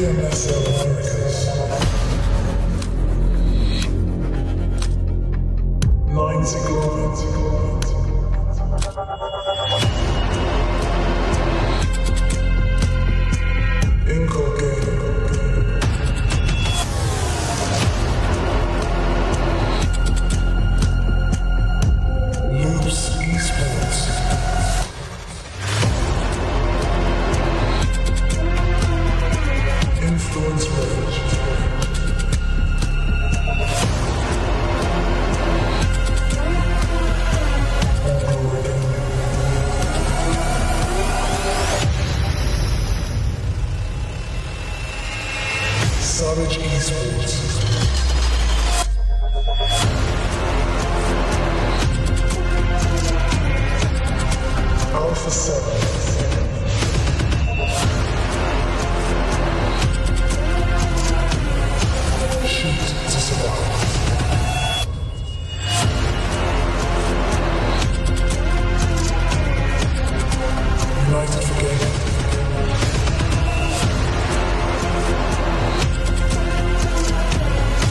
PMSL Americas. 9 Globant. iNCO Gaming. VIOUS Esports. Influence Rage. Savage Esports. Alpha 7. Shoot to survive. United for Gaming.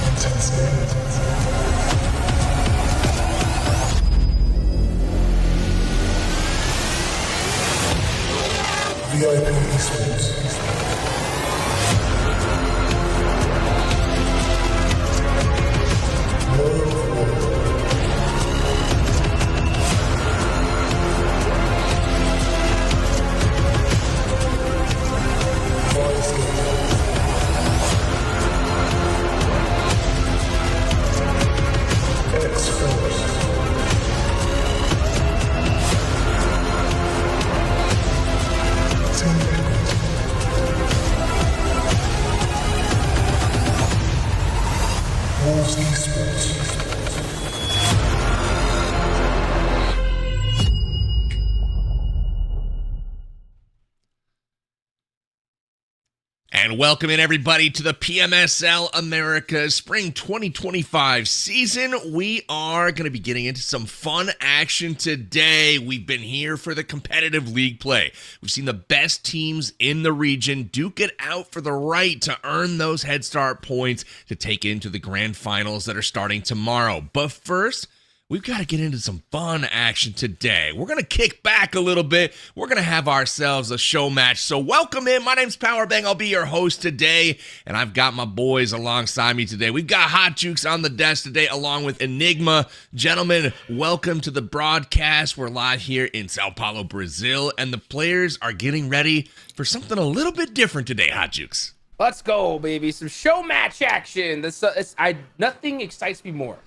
Intense Gaming. VIP Esports. VIOUS Gaming. Xforce. Team Liquid. VIOUS Esports. And welcome in everybody to the PMSL America Spring 2025 season. We are going to be getting into some fun action today. We've been here for the competitive league play. We've seen the best teams in the region duke it out for the right to earn those head start points to take into the grand finals that are starting tomorrow. But first, we've got to get into some fun action today. We're going to kick back a little bit. We're going to have ourselves a show match. So welcome in. My name's Powerbang. I'll be your host today, and I've got my boys alongside me today. We've got Hot Jukes on the desk today, along with Enigma. Gentlemen, welcome to the broadcast. We're live here in Sao Paulo, Brazil, and the players are getting ready for something a little bit different today, Hot Jukes. Let's go, baby. Some show match action. Nothing excites me more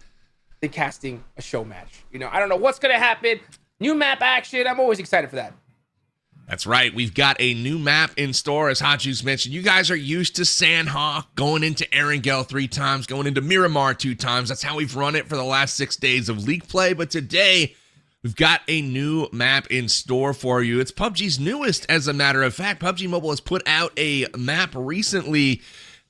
than casting a show match. You know, I don't know what's going to happen. New map action. I'm always excited for that. That's right. We've got a new map in store, as Hot Juice mentioned. You guys are used to Sandhawk, going into Erangel 3 times, going into Miramar 2 times. That's how we've run it for the last 6 days of league play. But today, we've got a new map in store for you. It's PUBG's newest, as a matter of fact. PUBG Mobile has put out a map recently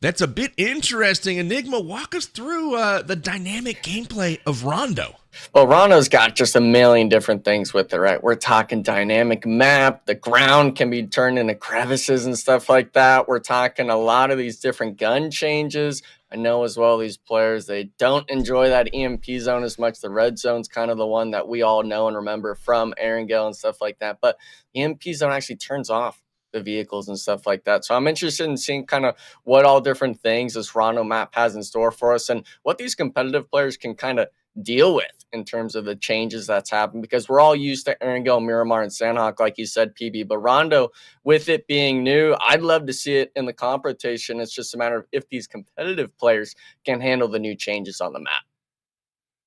that's a bit interesting. Enigma, walk us through the dynamic gameplay of Rondo. Well, Rondo's got just a million different things with it, right? We're talking dynamic map. The ground can be turned into crevices and stuff like that. We're talking a lot of these different gun changes. I know as well these players, they don't enjoy that EMP zone as much. The red zone's kind of the one that we all know and remember from Erangel and stuff like that. But EMP zone actually turns off the vehicles and stuff like that. So I'm interested in seeing kind of what all different things this Rondo map has in store for us and what these competitive players can kind of deal with in terms of the changes that's happened, because we're all used to iNCO, Miramar, and Sandhawk, like you said, PB. But Rondo, with it being new, I'd love to see it in the competition. It's just a matter of if these competitive players can handle the new changes on the map.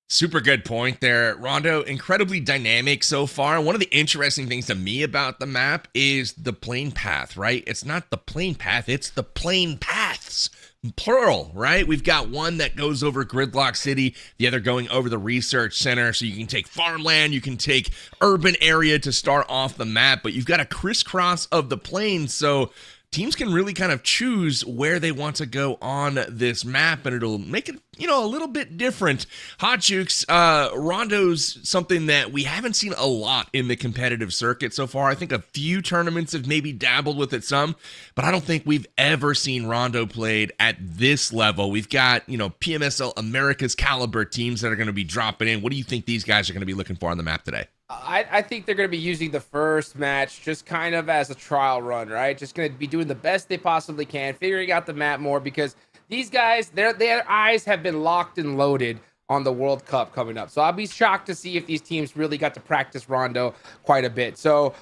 Super good point there, Rondo. Incredibly dynamic so far. One of the interesting things to me about the map is the plane path, right? It's not the plane path, it's the plane paths. Plural, right? We've got one that goes over Gridlock City, the other going over the research center. So you can take farmland, you can take urban area to start off the map, but you've got a crisscross of the plains. So teams can really kind of choose where they want to go on this map, and it'll make it, you know, a little bit different. Hot Jukes, Rondo's something that we haven't seen a lot in the competitive circuit so far. I think a few tournaments have maybe dabbled with it some, but I don't think we've ever seen Rondo played at this level. We've got, you know, PMSL America's caliber teams that are going to be dropping in. What do you think these guys are going to be looking for on the map today? I think they're going to be using the first match just kind of as a trial run, right? Just going to be doing the best they possibly can, figuring out the map more, because these guys, their eyes have been locked and loaded on the World Cup coming up. So I'll be shocked to see if these teams really got to practice Rondo quite a bit. So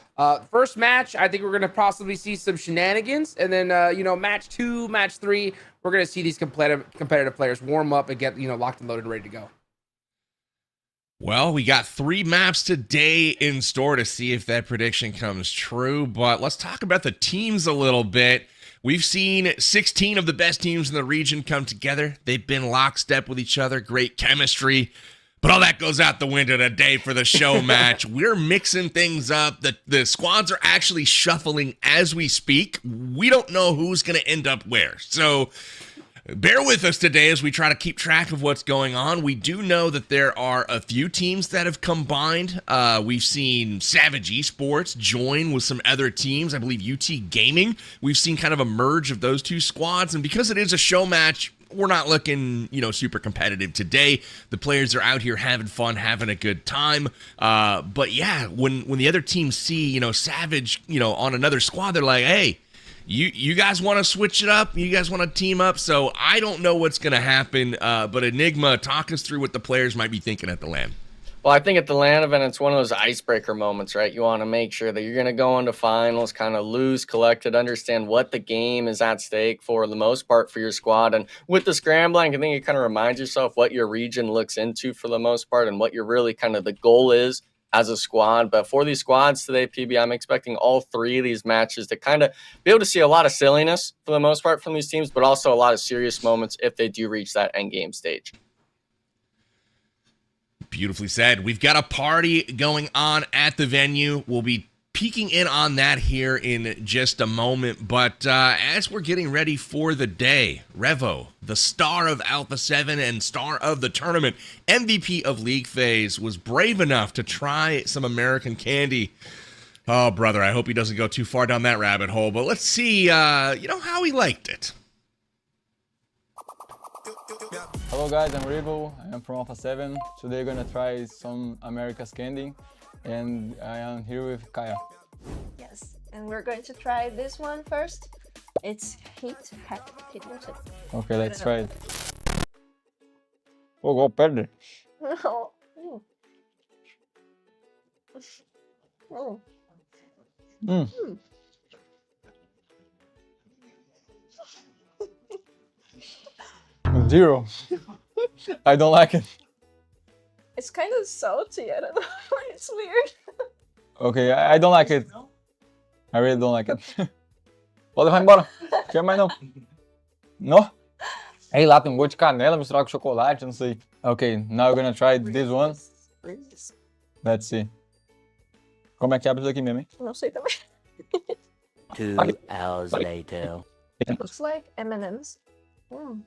first match, I think we're going to possibly see some shenanigans. And then, you know, match 2, match 3, we're going to see these competitive players warm up and get, you know, locked and loaded and ready to go. Well, we got 3 maps today in store to see if that prediction comes true, but let's talk about the teams a little bit. We've seen 16 of the best teams in the region come together. They've been lockstep with each other, great chemistry, but all that goes out the window today for the show match. We're mixing things up. The squads are actually shuffling as we speak. We don't know who's going to end up where, so bear with us today as we try to keep track of what's going on. We do know that there are a few teams that have combined. We've seen Savage Esports join with some other teams. I believe UT Gaming. We've seen kind of a merge of those 2 squads. And because it is a show match, we're not looking, you know, super competitive today. The players are out here having fun, having a good time. But yeah, when the other teams see, you know, Savage, you know, on another squad, they're like, hey, You guys want to switch it up? You guys want to team up? So I don't know what's going to happen, but Enigma, talk us through what the players might be thinking at the LAN. Well, I think at the LAN event, it's one of those icebreaker moments, right? You want to make sure that you're going to go into finals, kind of loose, collected, understand what the game is at stake for the most part for your squad. And with the scrambling, I think it kind of reminds yourself what your region looks into for the most part and what your really kind of the goal is as a squad. But for these squads today, PB, I'm expecting all 3 of these matches to kind of be able to see a lot of silliness for the most part from these teams, but also a lot of serious moments if they do reach that end game stage. Beautifully said. We've got a party going on at the venue. We'll be peeking in on that here in just a moment. But as we're getting ready for the day, Revo, the star of Alpha 7 and star of the tournament, MVP of League Phase, was brave enough to try some American candy. Oh, brother, I hope he doesn't go too far down that rabbit hole. But let's see, you know, how he liked it. Hello guys, I'm Revo. I'm from Alpha 7. Today we're gonna try some America's candy, and I am here with Kaya. Yes, and we're going to try this one first. It's heat roasted. Okay, let's try it. Oh, go perde. No. Mm. Oh. Mm. Mm. Zero. I don't like it. It's kind of salty. I don't know. It's weird. Okay, I don't like it. I really don't like it. Pode levar embora. Quer mais não. No? Ei, lá tem gosto de canela misturado com chocolate, não sei. Okay, now we're gonna try this one. Let's see. Como é que abre isso aqui mesmo, hein? Não sei também. 2 hours later. It looks like M&M's. Mm.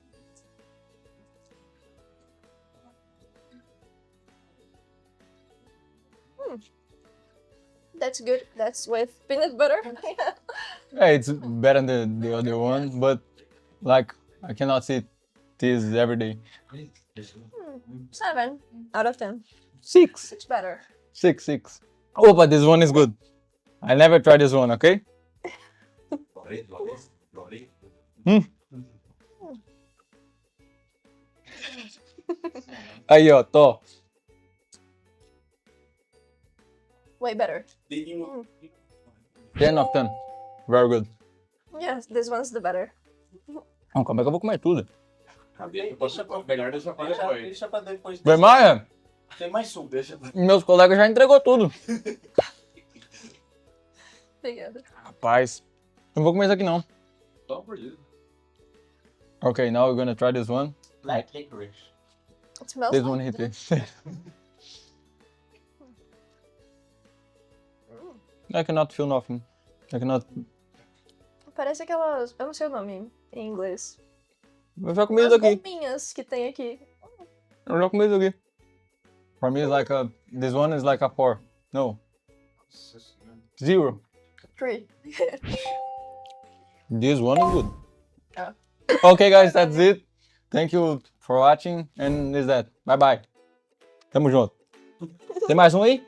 That's good. That's with peanut butter. Yeah, it's better than the other one, but like I cannot eat this every day. 7 out of 10. 6. It's better. 6. Oh, but this one is good. I never tried this one, okay? Aí, ó, tô. Way better. 10 of 10. Very good. Yes, this one's the better. Não, como é que eu vou comer tudo? Melhor deixar pra depois. Deixa pra depois. Vem mais? Tem mais suco, deixa pra... Meus colegas já entregou tudo. Obrigada. Rapaz, não vou comer isso aqui não. Só por isso. Okay, now we're gonna try this one. Black licorice. It smells This like one hit this. it. I cannot feel nothing. I cannot... Parece aquelas... Eu não sei o nome em inglês. Eu já comi As isso aqui. bombinhas que tem aqui. Eu já comi isso aqui. For me, it's like a... This one is like a 4. No. 0. 3. This one is good. Yeah. Okay, guys, that's it. Thank you for watching. And is that. Bye bye. Tamo junto. Tem mais um aí?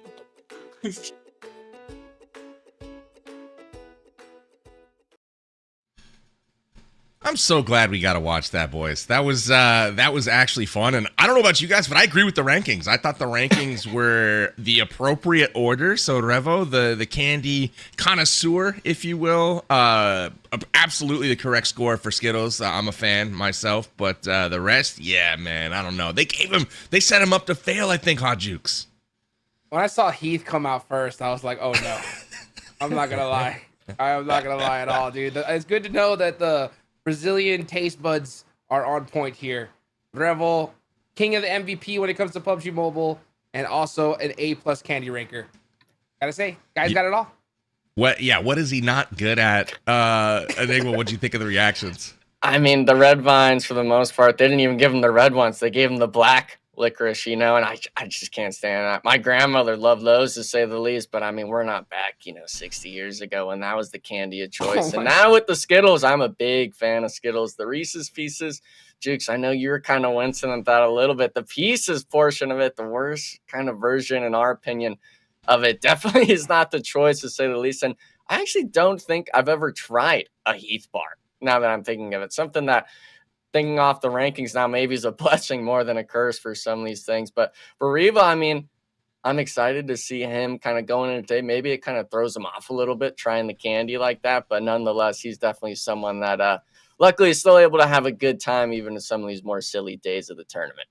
I'm so glad we got to watch that, boys. That was actually fun, and I don't know about you guys, but I agree with the rankings. I thought the rankings were the appropriate order. So Revo, the candy connoisseur, if you will, absolutely the correct score for Skittles. I'm a fan myself, but the rest, yeah, man, I don't know. They set him up to fail, I think, Hot Jukes. When I saw Heath come out first, I was like, oh no. I'm not gonna lie. I'm not gonna lie at all, dude. It's good to know that the Brazilian taste buds are on point here. Revel, king of the MVP when it comes to PUBG Mobile, and also an A+ candy ranker. Gotta say, guys got it all. What is he not good at? Enigma, what'd you think of the reactions? I mean, the red vines, for the most part, they didn't even give him the red ones. They gave him the black licorice, and I just can't stand that. My grandmother loved those, to say the least, but I mean, we're not back, 60 years ago when that was the candy of choice. And now with the Skittles, I'm a big fan of Skittles. The Reese's Pieces, Jukes, I know you were kind of wincing at that a little bit. The Pieces portion of it, the worst kind of version, in our opinion, of it, definitely is not the choice, to say the least. And I actually don't think I've ever tried a Heath bar, now that I'm thinking of it. Something that, thinking off the rankings now, maybe is a blessing more than a curse for some of these things. But for Reva, I mean, I'm excited to see him kind of going into today. Maybe it kind of throws him off a little bit trying the candy like that. But nonetheless, he's definitely someone that luckily is still able to have a good time even in some of these more silly days of the tournament.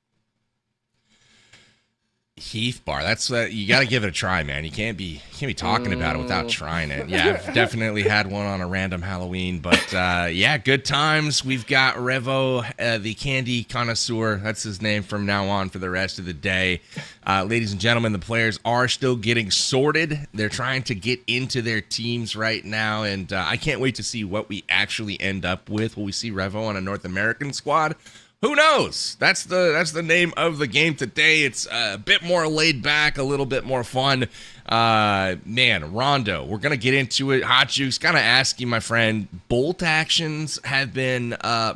Heath bar, that's you got to give it a try, man. You can't be talking about it without trying it. Yeah, I've definitely had one on a random Halloween, but yeah, good times. We've got Revo, the candy connoisseur, that's his name from now on for the rest of the day. Ladies and gentlemen, the players are still getting sorted. They're trying to get into their teams right now, and I can't wait to see what we actually end up with. Will we see Revo on a North American squad? Who knows? That's the name of the game today. It's a bit more laid back, a little bit more fun. Man, Rondo, we're going to get into it. Hot Juice, got to ask you, my friend, bolt actions have been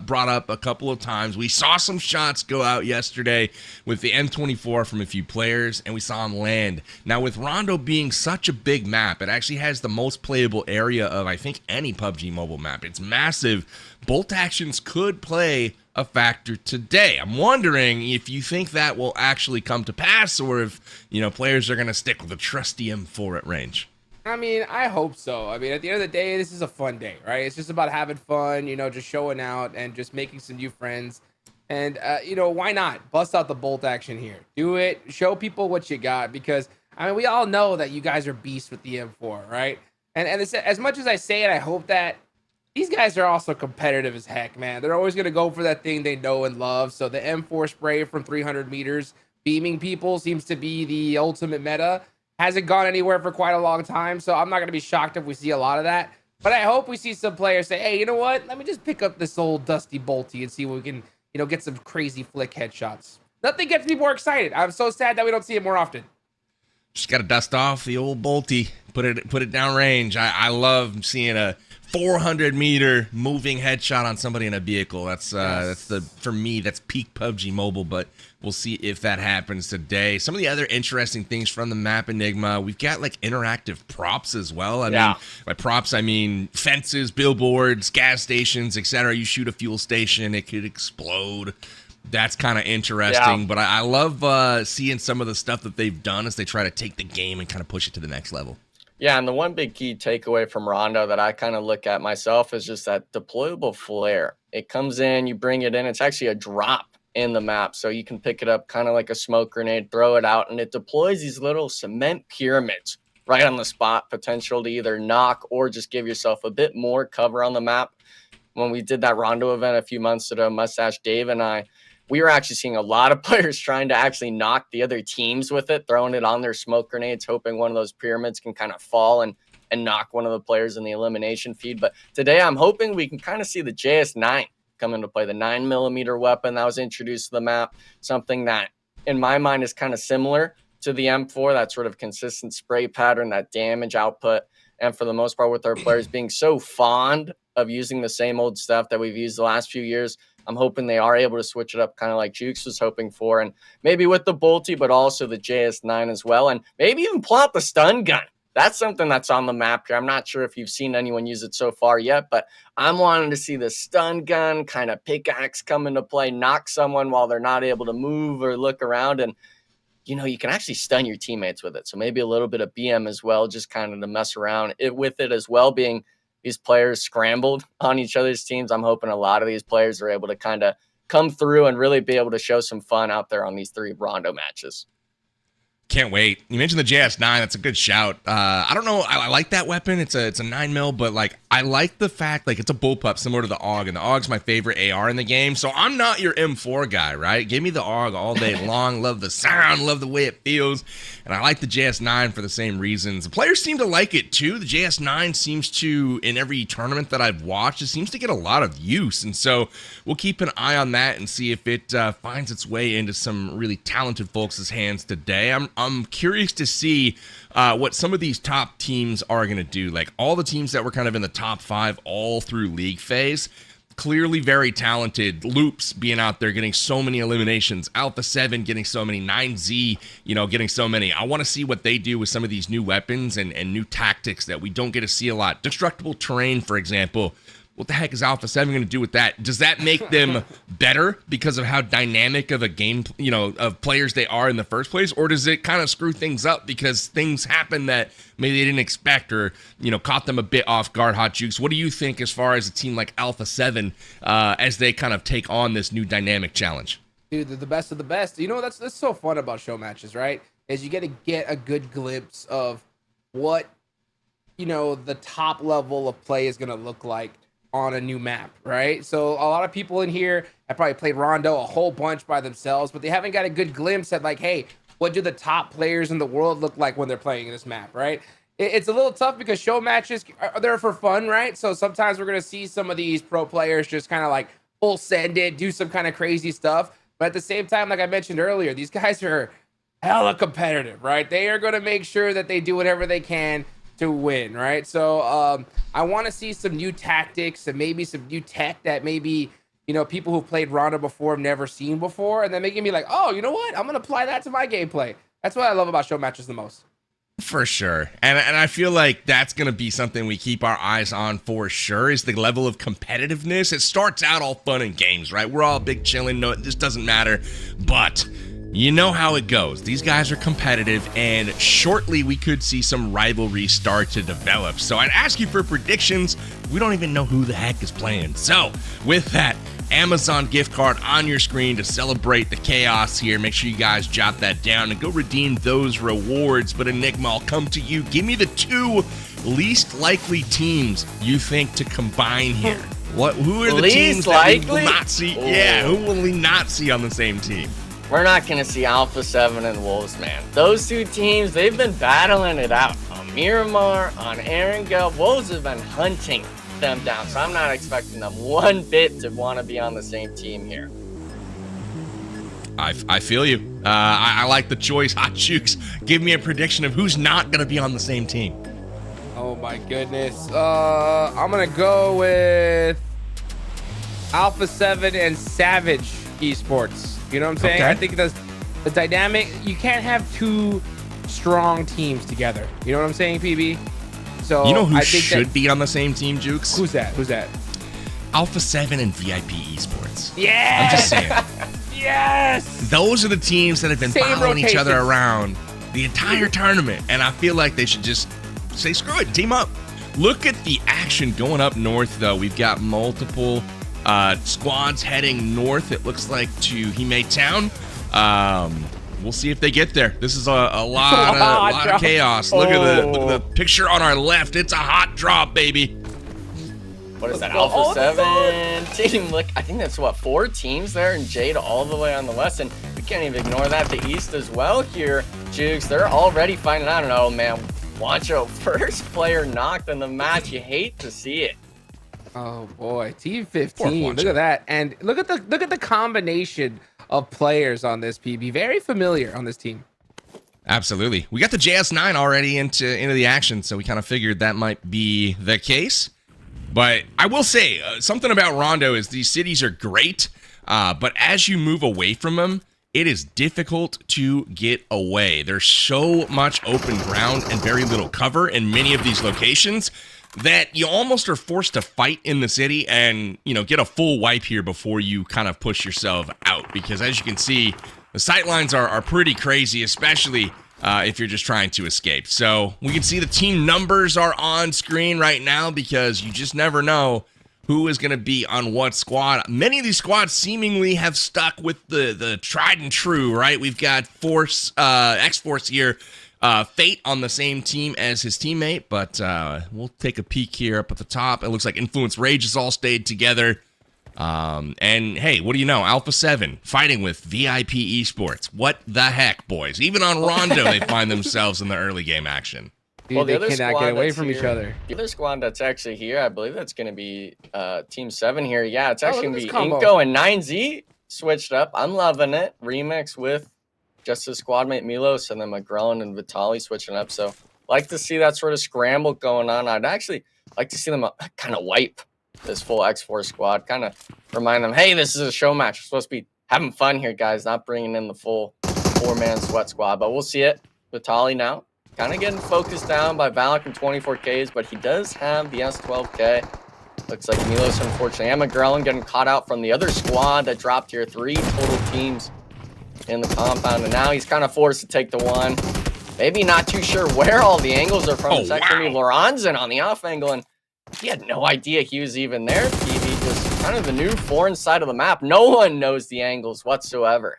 brought up a couple of times. We saw some shots go out yesterday with the M24 from a few players, and we saw them land. Now, with Rondo being such a big map, it actually has the most playable area of, I think, any PUBG Mobile map. It's massive. Bolt actions could play a factor today. I'm wondering if you think that will actually come to pass, or if players are going to stick with a trusty M4 at range. I mean, I hope so. I mean, at the end of the day, this is a fun day, right? It's just about having fun, just showing out and just making some new friends. And why not bust out the bolt action here? Do it. Show people what you got, because I mean, we all know that you guys are beasts with the M4, right? And as much as I say it, I hope that these guys are also competitive as heck, man. They're always going to go for that thing they know and love. So the M4 spray from 300 meters, beaming people, seems to be the ultimate meta. Hasn't gone anywhere for quite a long time. So I'm not going to be shocked if we see a lot of that. But I hope we see some players say, hey, you know what? Let me just pick up this old dusty bolty and see what we can, get some crazy flick headshots. Nothing gets me more excited. I'm so sad that we don't see it more often. Just got to dust off the old bolty, put it down range. I love seeing a 400-meter moving headshot on somebody in a vehicle. For me, that's peak PUBG Mobile, but we'll see if that happens today. Some of the other interesting things from the map, Enigma, we've got like interactive props as well. I mean, by props, I mean fences, billboards, gas stations, etc. You shoot a fuel station, it could explode. That's kind of interesting, but I love seeing some of the stuff that they've done as they try to take the game and kind of push it to the next level. Yeah, and the one big key takeaway from Rondo that I kind of look at myself is just that deployable flare. It comes in, you bring it in, it's actually a drop in the map, so you can pick it up kind of like a smoke grenade, throw it out, and it deploys these little cement pyramids right on the spot, potential to either knock or just give yourself a bit more cover on the map. When we did that Rondo event a few months ago, Mustache Dave and I, we were actually seeing a lot of players trying to actually knock the other teams with it, throwing it on their smoke grenades, hoping one of those pyramids can kind of fall and knock one of the players in the elimination feed. But today I'm hoping we can kind of see the JS9 come into play, the 9mm weapon that was introduced to the map, something that in my mind is kind of similar to the M4, that sort of consistent spray pattern, that damage output. And for the most part, with our players being so fond of using the same old stuff that we've used the last few years, I'm hoping they are able to switch it up kind of like Jukes was hoping for. And maybe with the Bolty, but also the JS9 as well. And maybe even pull out the stun gun. That's something that's on the map here. I'm not sure if you've seen anyone use it so far yet, but I'm wanting to see the stun gun kind of pickaxe come into play, knock someone while they're not able to move or look around. And, you know, you can actually stun your teammates with it. So maybe a little bit of BM as well, just kind of to mess around with it as well, being these players scrambled on each other's teams. I'm hoping a lot of these players are able to kind of come through and really be able to show some fun out there on these 3 Rondo matches. Can't wait. You mentioned the JS9. That's a good shout. I don't know. I like that weapon. It's a 9mm, but like I like the fact like it's a bullpup similar to the AUG, and the AUG's my favorite AR in the game. So I'm not your M4 guy, right? Give me the AUG all day long. Love the sound. Love the way it feels. And I like the JS9 for the same reasons. The players seem to like it too. The JS9 seems to, in every tournament that I've watched, it seems to get a lot of use. And so we'll keep an eye on that and see if it finds its way into some really talented folks' hands today. I'm curious to see what some of these top teams are going to do. Like all the teams that were kind of in the top 5 all through league phase, clearly very talented. Loops being out there getting so many eliminations, Alpha 7 getting so many, 9Z, you know, getting so many. I want to see what they do with some of these new weapons and new tactics that we don't get to see a lot. Destructible terrain, for example. What the heck is Alpha 7 going to do with that? Does that make them better because of how dynamic of a game, you know, of players they are in the first place? Or does it kind of screw things up because things happen that maybe they didn't expect or, you know, caught them a bit off guard? Hot Jukes, what do you think as far as a team like Alpha 7 as they kind of take on this new dynamic challenge? Dude, they're the best of the best. You know, that's so fun about show matches, right? Is you get to get a good glimpse of what, you know, the top level of play is going to look like on a new map, right? So a lot of people in here have probably played Rondo a whole bunch by themselves, but they haven't got a good glimpse at like, hey, what do the top players in the world look like when they're playing this map, right? It's a little tough because show matches are there for fun, right? So sometimes we're going to see some of these pro players just kind of like full send it, do some kind of crazy stuff. But at the same time, like I mentioned earlier, these guys are hella competitive, right? They are going to make sure that they do whatever they can to win, right? So I want to see some new tactics and maybe some new tech that maybe, you know, people who've played Rondo before have never seen before, and then making me like, oh, you know what? I'm going to apply that to my gameplay. That's what I love about show matches the most. For sure. And I feel like that's going to be something we keep our eyes on for sure, is the level of competitiveness. It starts out all fun and games, right? We're all big chilling. No, this doesn't matter. But you know how it goes. These guys are competitive, and shortly we could see some rivalry start to develop. So I'd ask you for predictions. We don't even know who the heck is playing. So with that, Amazon gift card on your screen to celebrate the chaos here. Make sure you guys jot that down and go redeem those rewards. But Enigma, I'll come to you. Give me the 2 least likely teams you think to combine here. Who are the Least teams likely? that we will not see? Yeah, who will we not see on the same team? We're not going to see Alpha 7 and Wolves, man. Those 2 teams, they've been battling it out. On Miramar, on iNCO, Wolves have been hunting them down. So I'm not expecting them one bit to want to be on the same team here. I feel you. I like the choice. Hot Jukes, give me a prediction of who's not going to be on the same team. Oh my goodness. I'm going to go with Alpha 7 and Savage Esports. You know what I'm saying? Okay. I think the dynamic, you can't have 2 strong teams together. You know what I'm saying, PB? So You know who I think should be on the same team, Jukes? Who's that? Alpha 7 and VIP Esports. Yeah. I'm just saying. those are the teams that have been Same following each other rotations. around the entire tournament. And I feel like they should just say, screw it, team up. Look at the action going up north, though. We've got multiple squads heading north, it looks like, to Hime Town. We'll see if they get there. This is a lot of chaos. Look at the picture on our left. It's a hot drop, baby. What is that, Alpha 7 team? Look, I think that's, what, 4 teams there, and Jade all the way on the west, and we can't even ignore that. The east as well here, Jukes. They're already finding, I don't know, man. Wancho, first player knocked in the match. You hate to see it. Oh boy, Team 15. Look at that, and look at the combination of players on this PB. Very familiar on this team. Absolutely. We got the JS9 already into the action, so we kind of figured that might be the case. But I will say, something about Rondo is these cities are great, but as you move away from them, it is difficult to get away. There's so much open ground and very little cover in many of these locations that you almost are forced to fight in the city and, you know, get a full wipe here before you kind of push yourself out. Because as you can see, the sight lines are pretty crazy, especially if you're just trying to escape. So we can see the team numbers are on screen right now because you just never know who is going to be on what squad. Many of these squads seemingly have stuck with the tried and true, right? We've got Xforce here, Fate on the same team as his teammate, but we'll take a peek here up at the top. It looks like Influence Rage has all stayed together. And hey, what do you know? Alpha 7 fighting with VIP Esports. What the heck, boys? Even on Rondo, they find themselves in the early game action. Dude, Well, they cannot get away from each other. The other squad that's actually here, I believe that's going to be Team 7 here. Yeah, it's actually going to be combo. iNCO and 9Z switched up. I'm loving it. Remix with just his squad mate Milos, and then McGrone and Vitali switching up. So like to see that sort of scramble going on. I'd actually like to see them kind of wipe this full Xforce squad. Kind of remind them, hey, this is a show match. We're supposed to be having fun here, guys, not bringing in the full 4-man sweat squad. But we'll see it. Vitali now. Kind of getting focused down by Valak and 24Ks, but he does have the S12K. Looks like Milos, unfortunately, and McGrone getting caught out from the other squad that dropped here. 3 total teams in the compound, and now he's kind of forced to take the one. Maybe not too sure where all the angles are from. It's actually Loranzin on the off angle, and he had no idea he was even there. TV just kind of the new foreign side of the map. No one knows the angles whatsoever.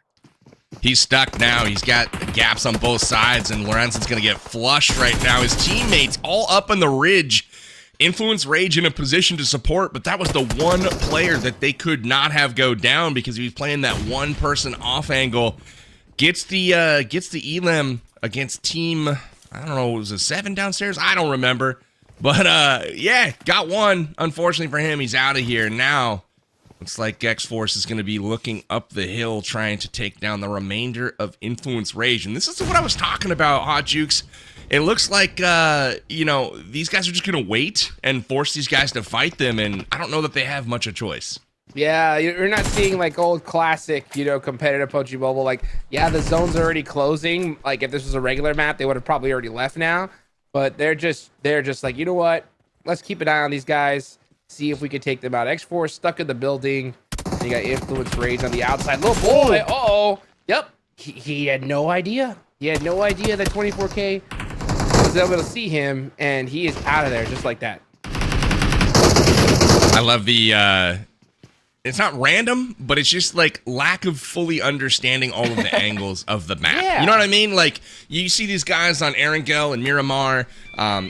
He's stuck now. He's got gaps on both sides, and Lorenzen's going to get flushed right now. His teammates all up on the ridge. Influence Rage in a position to support, but that was the one player that they could not have go down because he was playing that one person off angle. Gets the elim against team, I don't know, was it 7 downstairs? I don't remember. But yeah, got one. Unfortunately for him, he's out of here now. Looks like Xforce is going to be looking up the hill, trying to take down the remainder of Influence Rage. And this is what I was talking about, Hot Jukes. It looks like, you know, these guys are just going to wait and force these guys to fight them. And I don't know that they have much of a choice. Yeah, you're not seeing like old classic, you know, competitive PUBG Mobile. Like, yeah, the zone's already closing. Like, if this was a regular map, they would have probably already left now. But they're just like, you know what? Let's keep an eye on these guys. See if we can take them out. Xforce stuck in the building. You got Influence Rage on the outside. Little boy. Uh-oh. Yep. He had no idea. He had no idea that 24K was able to see him, and he is out of there just like that. I love the it's not random, but it's just like lack of fully understanding all of the angles of the map. Yeah. You know what I mean? Like you see these guys on Erangel and Miramar,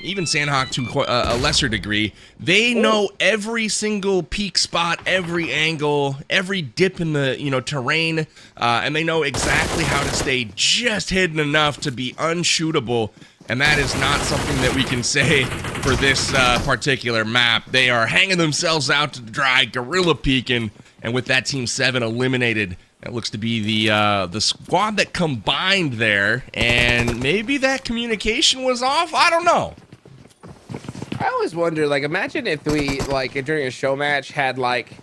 even Sandhawk to a lesser degree. They know every single peak spot, every angle, every dip in the terrain, and they know exactly how to stay just hidden enough to be unshootable. And that is not something that we can say for this particular map. They are hanging themselves out to dry, guerrilla peeking, and with that Team 7 eliminated, that looks to be the squad that combined there, and maybe that communication was off? I don't know. I always wonder, like, imagine if we, like, during a show match had, like,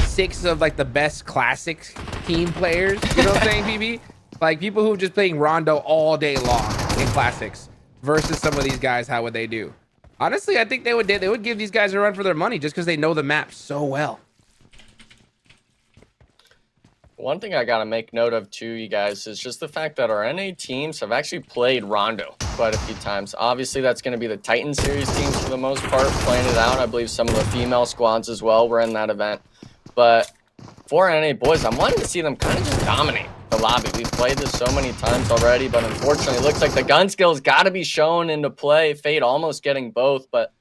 6 of, like, the best classic team players, you know what I'm saying, PB? Like, people who are just playing Rondo all day long in classics versus some of these guys. How would they do? Honestly, I think they would give these guys a run for their money just because they know the map so well. One thing I gotta make note of too, you guys, is just the fact that our NA teams have actually played Rondo quite a few times. Obviously, that's going to be the Titan Series teams for the most part, playing it out. I believe some of the female squads as well were in that event. But for NA boys, I'm wanting to see them kind of just dominate the lobby. We've played this so many times already, but unfortunately, it looks like the gun skills got to be shown into play. Fade almost getting both, but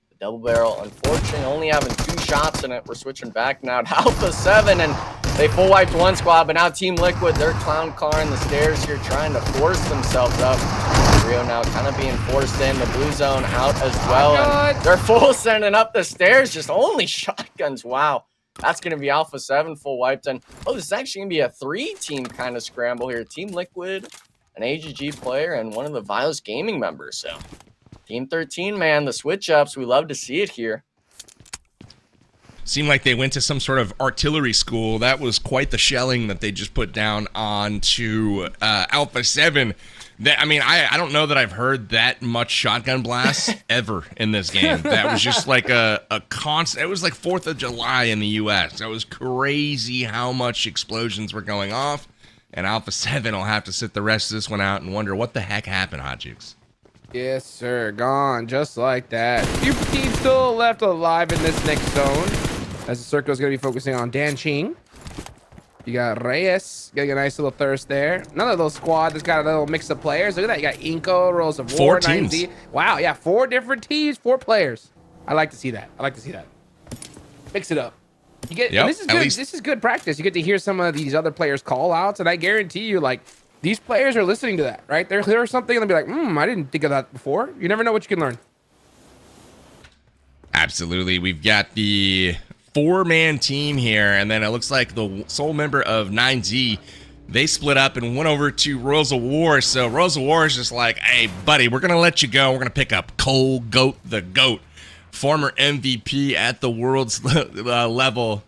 the double barrel, unfortunately, only having 2 shots in it. We're switching back now to Alpha 7, and they full wiped one squad, but now Team Liquid, they're clown carring the stairs here, trying to force themselves up. Rio now kind of being forced in, the blue zone out as well. And they're full sending up the stairs, just only shotguns. Wow. That's going to be Alpha 7 full wiped. And, oh, this is actually going to be a 3-team kind of scramble here. Team Liquid, an AGG player, and one of the VIOUS Gaming members. So, Team 13, man, the switch-ups, we love to see it here. Seemed like they went to some sort of artillery school. That was quite the shelling that they just put down onto Alpha 7. I mean, I don't know that I've heard that much shotgun blasts ever in this game. That was just like a constant. It was like 4th of July in the U.S. That was crazy how much explosions were going off. And Alpha 7 will have to sit the rest of this one out and wonder what the heck happened, Hot Jukes. Yes, sir. Gone just like that. Few teams still left alive in this next zone, as the circle is going to be focusing on Dan Ching. You got Reyes getting a nice little thirst there. None of those squads has got a little mix of players. Look at that. You got iNCO, Rolls of War, 4 teams. 9Z. Wow, yeah, 4 different teams, 4 players. I like to see that. I like to see that. Mix it up. You get, and this is good. This is good practice. You get to hear some of these other players' call outs, and I guarantee you, like, these players are listening to that, right? They'll hear something and they'll be like, I didn't think of that before. You never know what you can learn. Absolutely. We've got the 4-man team here, and then it looks like the sole member of 9Z, they split up and went over to Royals of War. So Royals of War is just like, hey, buddy, we're going to let you go. We're going to pick up Cole Goat, the GOAT, former MVP at the world's level.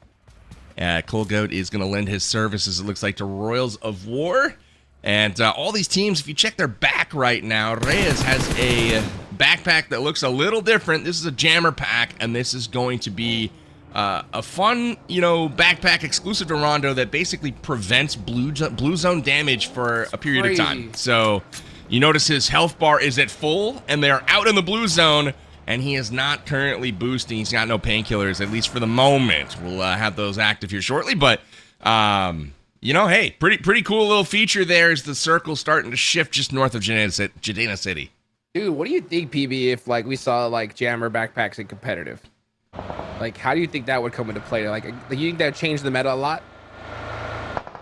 Cole Goat is going to lend his services, it looks like, to Royals of War. And all these teams, if you check their back right now, Reyes has a backpack that looks a little different. This is a jammer pack, and this is going to be a fun, backpack exclusive to Rondo that basically prevents blue zone damage for a period of time. So you notice his health bar is at full, and they're out in the blue zone, and he is not currently boosting. He's got no painkillers, at least for the moment. We'll have those active here shortly, but hey, pretty cool little feature there as the circle starting to shift just north of Jadena City. Dude, what do you think, PB, if like we saw like jammer backpacks in competitive? Like, how do you think that would come into play? Like, you think that would change the meta a lot?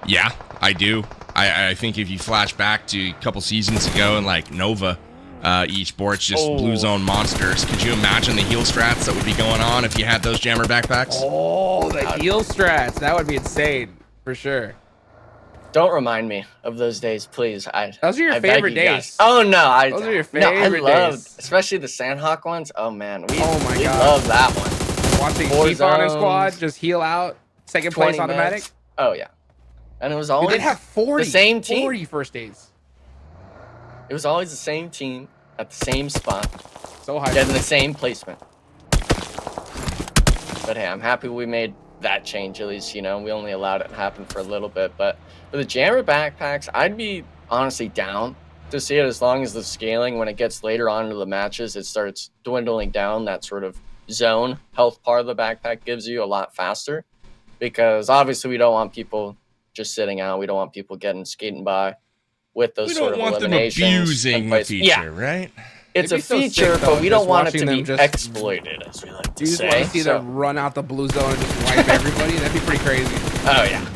Yeah, I do. I think if you flash back to a couple seasons ago and like Nova Esports, just blue zone monsters, could you imagine the heal strats that would be going on if you had those jammer backpacks? Oh, the heal strats. That would be insane, for sure. Don't remind me of those days, please. Those are your favorite days. Oh no, those are your favorite days. Especially the Sandhawk ones. Oh man, we God, love that one. Watching Chiefon and squad just heal out, second place automatic. Minutes. Oh yeah, and it was always they have 40, the same team. 40 first days. It was always the same team at the same spot, so high, getting the same placement. But hey, I'm happy we made that change. At least we only allowed it to happen for a little bit, but. For the jammer backpacks, I'd be honestly down to see it as long as the scaling, when it gets later on into the matches, it starts dwindling down. That sort of zone health part of the backpack gives you a lot faster, because obviously we don't want people just sitting out. We don't want people skating by with those sort of eliminations. We don't want them abusing the feature, right? It's a feature, but we don't want it to be exploited, as we like to say. You want to see them run out the blue zone and just wipe everybody? That'd be pretty crazy. Oh yeah.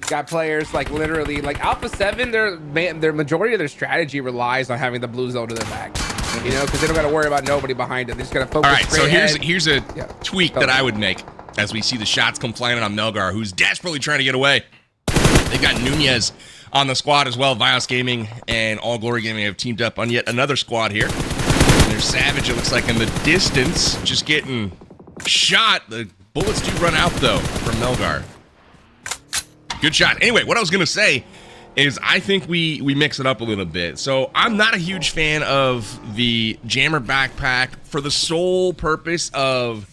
Got players like literally like Alpha 7, their majority of their strategy relies on having the blue zone to their back, because they don't got to worry about nobody behind them. They're just gonna focus. All right, so ahead. here's a tweak that I would make as we see the shots come flying on Melgar, who's desperately trying to get away. They've got Nunez on the squad as well. VIOUS Gaming and All Glory Gaming have teamed up on yet another squad here. And there's Savage, it looks like, in the distance, just getting shot. The bullets do run out though from Melgar. Good shot. Anyway, what I was going to say is I think we mix it up a little bit. So I'm not a huge fan of the jammer backpack for the sole purpose of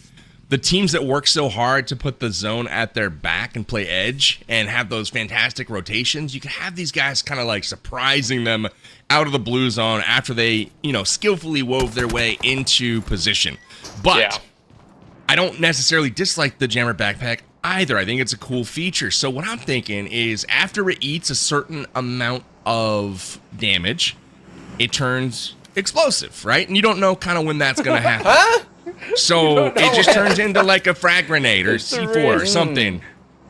the teams that work so hard to put the zone at their back and play edge and have those fantastic rotations, you can have these guys kind of like surprising them out of the blue zone after they, skillfully wove their way into position. But I don't necessarily dislike the jammer backpack either. I think it's a cool feature. So what I'm thinking is after it eats a certain amount of damage, it turns explosive, right? And you don't know kind of when that's going to happen. So it just turns into like a frag grenade or C4 or something,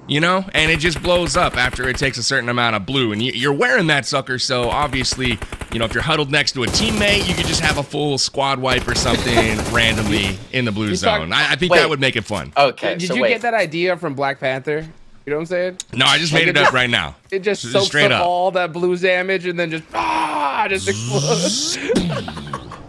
and it just blows up after it takes a certain amount of blue. And you're wearing that sucker, so obviously, if you're huddled next to a teammate, you could just have a full squad wipe or something randomly in the blue zone. I think that would make it fun. Okay, Did you get that idea from Black Panther? You know what I'm saying? No, I just made it up right now. It just soaks up all that blue damage and then just explodes.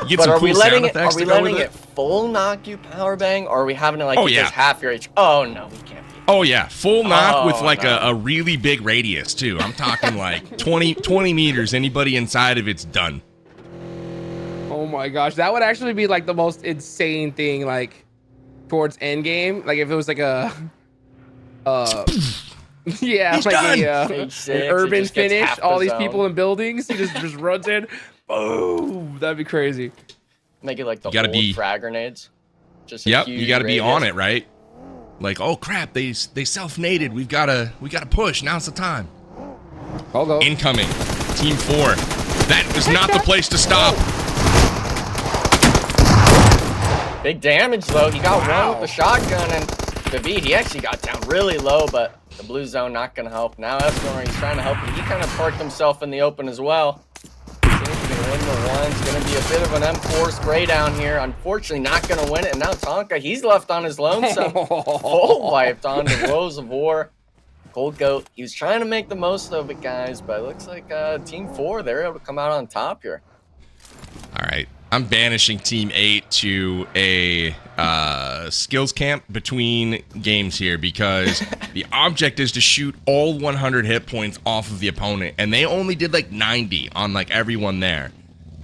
But are we letting it full knock you power bang, or are we having it like just half your HP? Oh no, we can't. Oh yeah, full knock with like a really big radius too. I'm talking like 20 meters. Anybody inside of it's done. Oh my gosh, that would actually be like the most insane thing, like towards end game. Like if it was like a an urban finish. All these people in buildings. He just runs in. Boom! That'd be crazy. Make it like the old frag grenades. Just you gotta be on it, right? Like, oh crap, they self-naded. We gotta push. Now's the time. Go. Incoming. Team 4. That is not the place to stop. Big damage though. He got one with the shotgun, and David, he actually got down really low, but the blue zone not gonna help. Now Escalor, he's trying to help him. He kind of parked himself in the open as well. Win the one. It's going to be a bit of an M4 spray down here. Unfortunately, not going to win it. And now Tonka, he's left on his lonesome. Full wiped on the Rose of War. Gold Goat, he was trying to make the most of it, guys. But it looks like Team 4, they're able to come out on top here. All right. I'm banishing Team 8 to a skills camp between games here because the object is to shoot all 100 hit points off of the opponent, and they only did like 90 on like everyone there.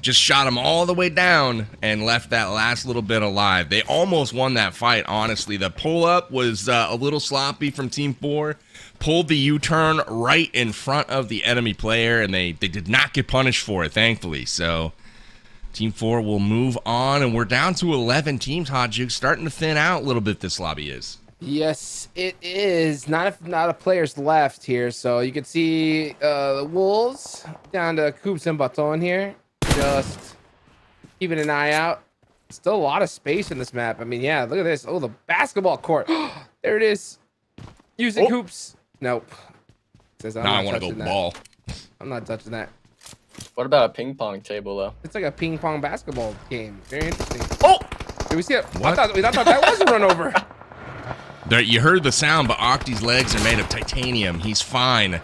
Just shot them all the way down and left that last little bit alive. They almost won that fight, honestly. The pull-up was a little sloppy from Team 4. Pulled the U-turn right in front of the enemy player, and they did not get punished for it, thankfully. So Team 4 will move on, and we're down to 11 teams, Hot Juke. Starting to thin out a little bit, this lobby is. Yes, it is. Not a players left here. So you can see the Wolves down to Coops and Baton here. Just keeping an eye out. Still a lot of space in this map. I mean, yeah, look at this. Oh, the basketball court. There it is. Using Coops. Nope. Says now I want to go ball. I'm not touching that. What about a ping pong table, though? It's like a ping pong basketball game. Very interesting. Oh! Did we see it? What? I thought that was a run over. There, you heard the sound, but Octi's legs are made of titanium. He's fine.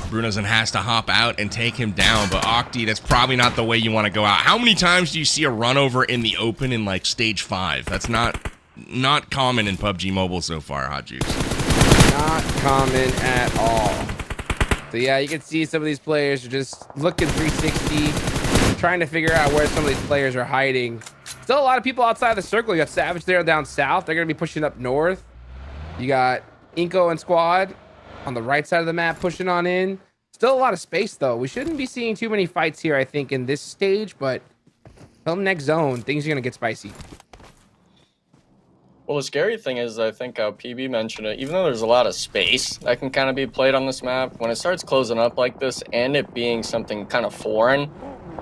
Brunosen has to hop out and take him down, but Octi, that's probably not the way you want to go out. How many times do you see a run over in the open in like stage 5? That's not common in PUBG Mobile so far, Hot Juice. Not common at all. So yeah, you can see some of these players are just looking 360, trying to figure out where some of these players are hiding. Still a lot of people outside the circle. You got Savage there down south. They're going to be pushing up north. You got iNCO and squad on the right side of the map pushing on in. Still a lot of space, though. We shouldn't be seeing too many fights here, I think, in this stage, but come next zone, things are going to get spicy. Well, the scary thing is, I think how PB mentioned it, even though there's a lot of space that can kind of be played on this map, when it starts closing up like this and it being something kind of foreign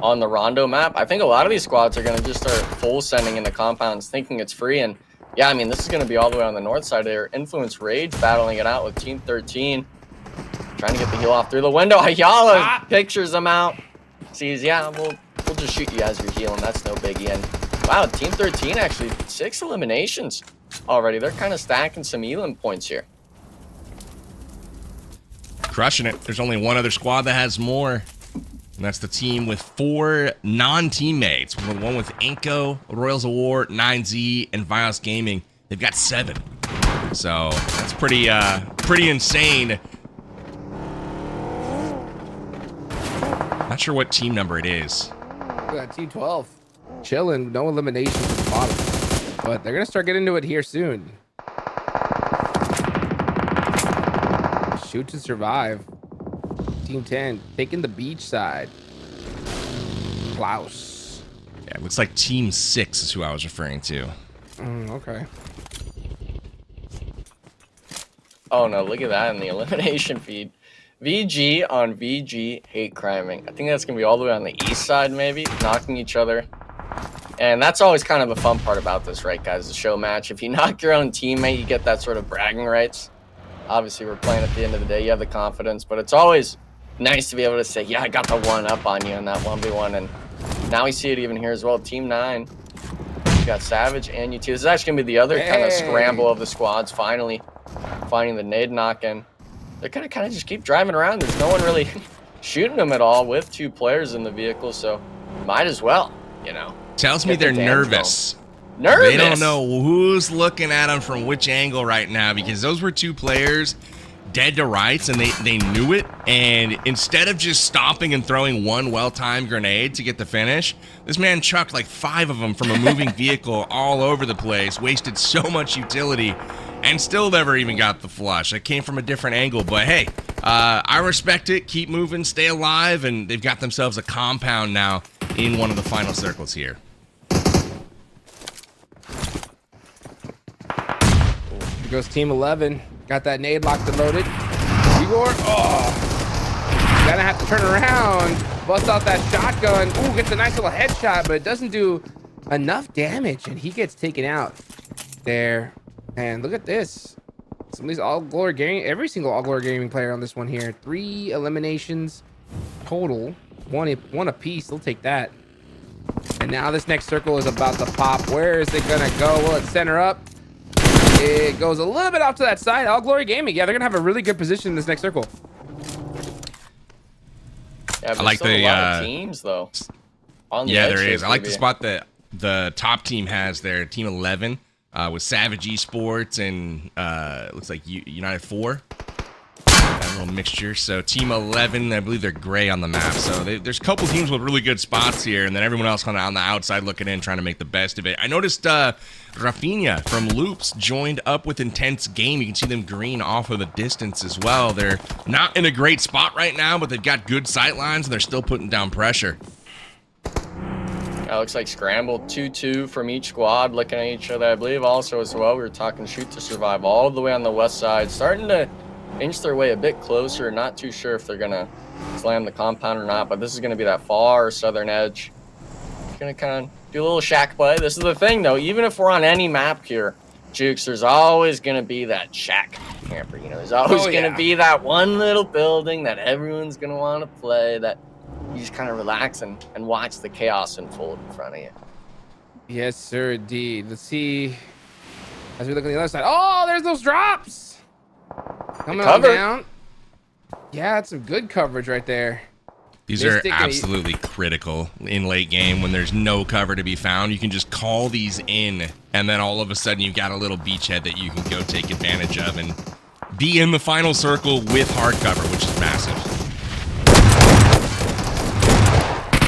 on the Rondo map, I think a lot of these squads are going to just start full sending into compounds thinking it's free. And yeah, I mean, this is going to be all the way on the north side there. Influence Rage battling it out with Team 13. Trying to get the heal off through the window. Ayala pictures him out. Sees, yeah, we'll just shoot you as you're healing. That's no biggie. And wow, Team 13 actually 6 eliminations already. They're kind of stacking some elim points here. Crushing it. There's only one other squad that has more. And that's the team with 4 non-teammates. One with iNCO, Royals of War, 9Z, and VIOUS Gaming. They've got 7. So that's pretty insane. Not sure what team number it is. We got Team 12. Chilling. No eliminations at the bottom. but they're gonna start getting into it here soon. Shoot to survive. Team 10 taking the beach side. Klaus. Yeah, it looks like Team 6 is who I was referring to. Okay. Oh no, look at that in the elimination feed. VG on VG hate criming. I think that's going to be all the way on the east side, maybe, knocking each other. And that's always kind of the fun part about this, right, guys? The show match. If you knock your own teammate, you get that sort of bragging rights. Obviously, we're playing at the end of the day. You have the confidence, but it's always nice to be able to say, yeah, I got the one up on you in that 1v1. And now we see it even here as well. Team 9. We got Savage and UT. This is actually going to be the other kind of scramble of the squads, finally finding the nade knock-in. They're going to kind of just keep driving around. There's no one really shooting them at all with 2 players in the vehicle, so might as well, you know. Tells me they're nervous. Nervous? They don't know who's looking at them from which angle right now, because those were 2 players dead to rights, and they knew it. And instead of just stopping and throwing one well-timed grenade to get the finish, this man chucked like 5 of them from a moving vehicle all over the place, wasted so much utility, and still never even got the flush. It came from a different angle, but hey, I respect it. Keep moving, stay alive, and they've got themselves a compound now in one of the final circles here. Here goes Team 11. Got that nade locked and loaded. Igor, gonna have to turn around, bust out that shotgun. Ooh, gets a nice little headshot, but it doesn't do enough damage, and he gets taken out there. And look at this. Some of these All Glory Gaming, every single All Glory Gaming player on this one here. 3 eliminations total. One apiece. They'll take that. And now this next circle is about to pop. Where is it gonna go? Will it center up? It goes a little bit off to that side. All Glory Gaming. Yeah, they're gonna have a really good position in this next circle. Yeah, I like a lot of teams though. On the there is. I like the spot that the top team has there. Team 11 with Savage Esports and looks like United 4. That little mixture. So Team 11, I believe they're gray on the map. So there's a couple teams with really good spots here, and then everyone else kind of on the outside looking in, trying to make the best of it. I noticed Rafinha from Loops joined up with Intense Game. You can see them green off of the distance as well. They're not in a great spot right now, but they've got good sight lines, and they're still putting down pressure. It looks like scrambled 2-2 from each squad, looking at each other. I believe also as well, we were talking shoot to survive all the way on the west side, starting to inch their way a bit closer. Not too sure if they're gonna slam the compound or not, but this is gonna be that far southern edge. Gonna kind of do a little shack play. This is the thing though, even if we're on any map here, Jukes, there's always gonna be that shack camper. You know, there's always gonna be that one little building that everyone's gonna want to play, that you just kind of relax and watch the chaos unfold in front of you. Yes, sir, indeed. Let's see. As we look on the other side. Oh, there's those drops. Coming on down. Yeah, that's some good coverage right there. These are absolutely critical in late game when there's no cover to be found. You can just call these in, and then all of a sudden you've got a little beachhead that you can go take advantage of and be in the final circle with hard cover, which is massive.